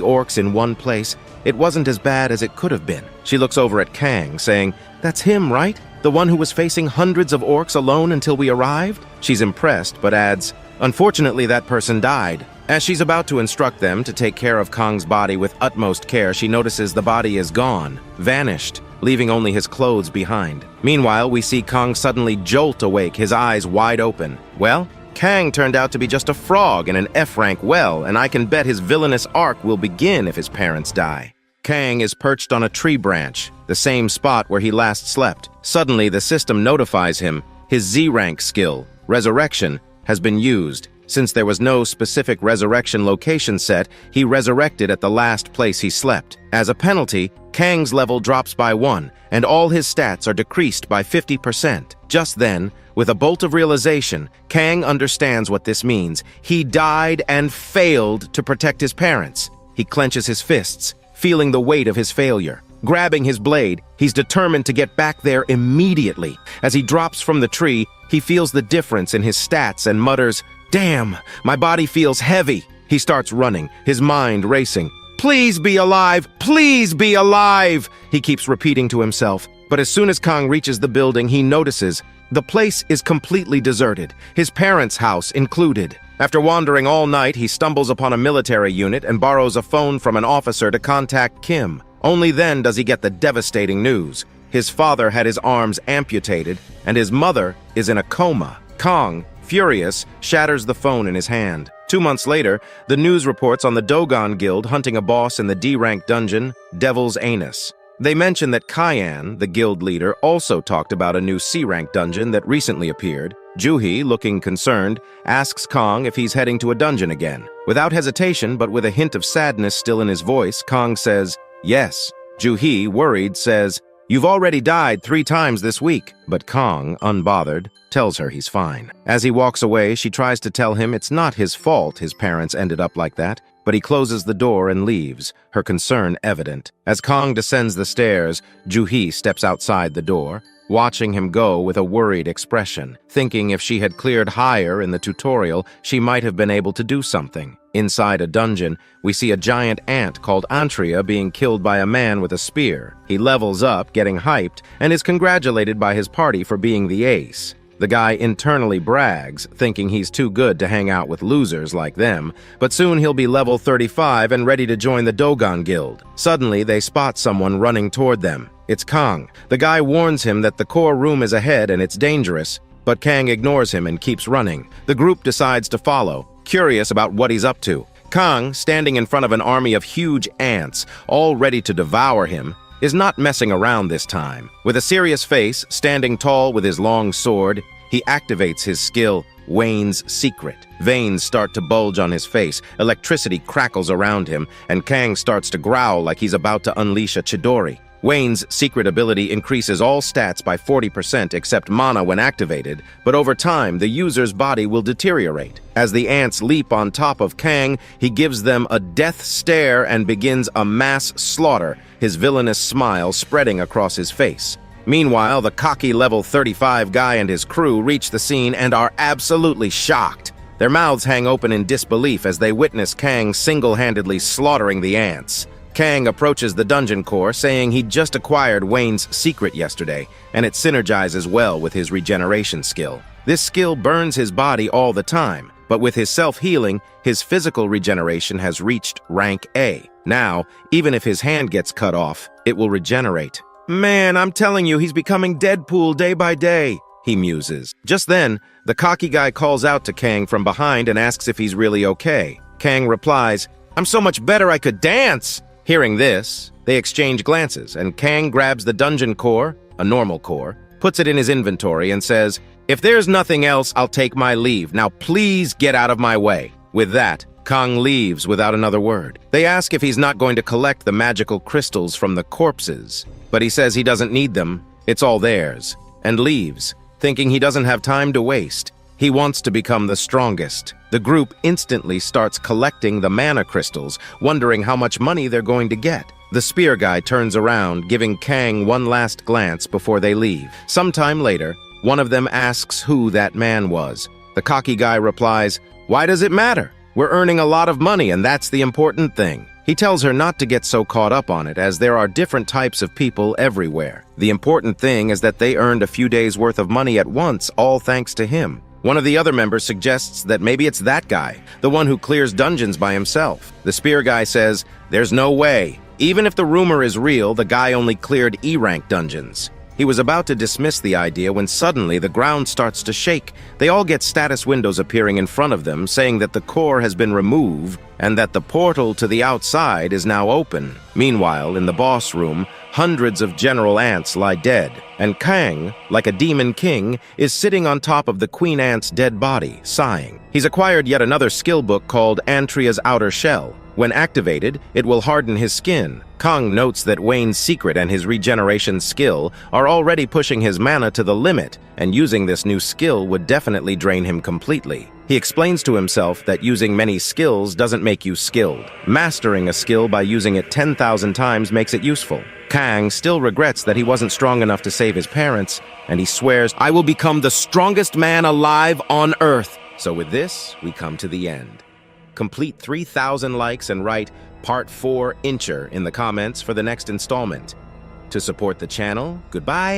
orcs in one place, it wasn't as bad as it could have been." She looks over at Kang, saying, "That's him, right? The one who was facing hundreds of orcs alone until we arrived?" She's impressed, but adds, "Unfortunately, that person died." As she's about to instruct them to take care of Kong's body with utmost care, she notices the body is gone, vanished, leaving only his clothes behind. Meanwhile, we see Kong suddenly jolt awake, his eyes wide open. Well, Kang turned out to be just a frog in an F-rank well, and I can bet his villainous arc will begin if his parents die. Kang is perched on a tree branch, the same spot where he last slept. Suddenly, the system notifies him his Z-rank skill, Resurrection, has been used. Since there was no specific resurrection location set, he resurrected at the last place he slept. As a penalty, Kang's level drops by 1, and all his stats are decreased by 50%. Just then, with a bolt of realization, Kang understands what this means. He died and failed to protect his parents. He clenches his fists, feeling the weight of his failure. Grabbing his blade, he's determined to get back there immediately. As he drops from the tree, he feels the difference in his stats and mutters, "Damn, my body feels heavy." He starts running, his mind racing. "Please be alive! Please be alive!" He keeps repeating to himself. But as soon as Kong reaches the building, he notices the place is completely deserted, his parents' house included. After wandering all night, he stumbles upon a military unit and borrows a phone from an officer to contact Kim. Only then does he get the devastating news. His father had his arms amputated, and his mother is in a coma. Kong, furious, shatters the phone in his hand. 2 months later, the news reports on the Dogon Guild hunting a boss in the D-rank dungeon, Devil's Anus. They mention that Cayenne, the guild leader, also talked about a new C-rank dungeon that recently appeared. Juhi, looking concerned, asks Kong if he's heading to a dungeon again. Without hesitation, but with a hint of sadness still in his voice, Kong says, yes. Juhi, worried, says, you've already died 3 times this week. But Kong, unbothered, tells her he's fine. As he walks away, she tries to tell him it's not his fault his parents ended up like that, but he closes the door and leaves, her concern evident. As Kong descends the stairs, Juhi steps outside the door, watching him go with a worried expression, thinking if she had cleared higher in the tutorial, she might have been able to do something. Inside a dungeon, we see a giant ant called Antria being killed by a man with a spear. He levels up, getting hyped, and is congratulated by his party for being the ace. The guy internally brags, thinking he's too good to hang out with losers like them, but soon he'll be level 35 and ready to join the Dogon Guild. Suddenly, they spot someone running toward them. It's Kang. The guy warns him that the core room is ahead and it's dangerous, but Kang ignores him and keeps running. The group decides to follow, curious about what he's up to. Kang, standing in front of an army of huge ants, all ready to devour him, is not messing around this time. With a serious face, standing tall with his long sword, he activates his skill, Wayne's Secret. Veins start to bulge on his face, electricity crackles around him, and Kang starts to growl like he's about to unleash a Chidori. Wayne's secret ability increases all stats by 40% except mana when activated, but over time, the user's body will deteriorate. As the ants leap on top of Kang, he gives them a death stare and begins a mass slaughter, his villainous smile spreading across his face. Meanwhile, the cocky level 35 guy and his crew reach the scene and are absolutely shocked. Their mouths hang open in disbelief as they witness Kang single-handedly slaughtering the ants. Kang approaches the dungeon core, saying he'd just acquired Wayne's Secret yesterday, and it synergizes well with his regeneration skill. This skill burns his body all the time, but with his self-healing, his physical regeneration has reached rank A. Now, even if his hand gets cut off, it will regenerate. Man, I'm telling you, he's becoming Deadpool day by day, he muses. Just then, the cocky guy calls out to Kang from behind and asks if he's really okay. Kang replies, I'm so much better I could dance! Hearing this, they exchange glances, and Kang grabs the dungeon core, a normal core, puts it in his inventory and says, if there's nothing else, I'll take my leave. Now please get out of my way. With that, Kang leaves without another word. They ask if he's not going to collect the magical crystals from the corpses, but he says he doesn't need them, it's all theirs, and leaves, thinking he doesn't have time to waste. He wants to become the strongest. The group instantly starts collecting the mana crystals, wondering how much money they're going to get. The spear guy turns around, giving Kang one last glance before they leave. Sometime later, one of them asks who that man was. The cocky guy replies, why does it matter? We're earning a lot of money, and that's the important thing. He tells her not to get so caught up on it, as there are different types of people everywhere. The important thing is that they earned a few days' worth of money at once, all thanks to him. One of the other members suggests that maybe it's that guy, the one who clears dungeons by himself. The spear guy says, there's no way. Even if the rumor is real, the guy only cleared E-rank dungeons. He was about to dismiss the idea when suddenly the ground starts to shake. They all get status windows appearing in front of them, saying that the core has been removed and that the portal to the outside is now open. Meanwhile, in the boss room, hundreds of general ants lie dead, and Kang, like a demon king, is sitting on top of the queen ant's dead body, sighing. He's acquired yet another skill book called Antria's Outer Shell. When activated, it will harden his skin. Kang notes that Wayne's Secret and his regeneration skill are already pushing his mana to the limit, and using this new skill would definitely drain him completely. He explains to himself that using many skills doesn't make you skilled. Mastering a skill by using it 10,000 times makes it useful. Kang still regrets that he wasn't strong enough to save his parents, and he swears, I will become the strongest man alive on Earth. So with this, we come to the end. Complete 3,000 likes and write Part 4 Incher in the comments for the next installment. To support the channel, goodbye.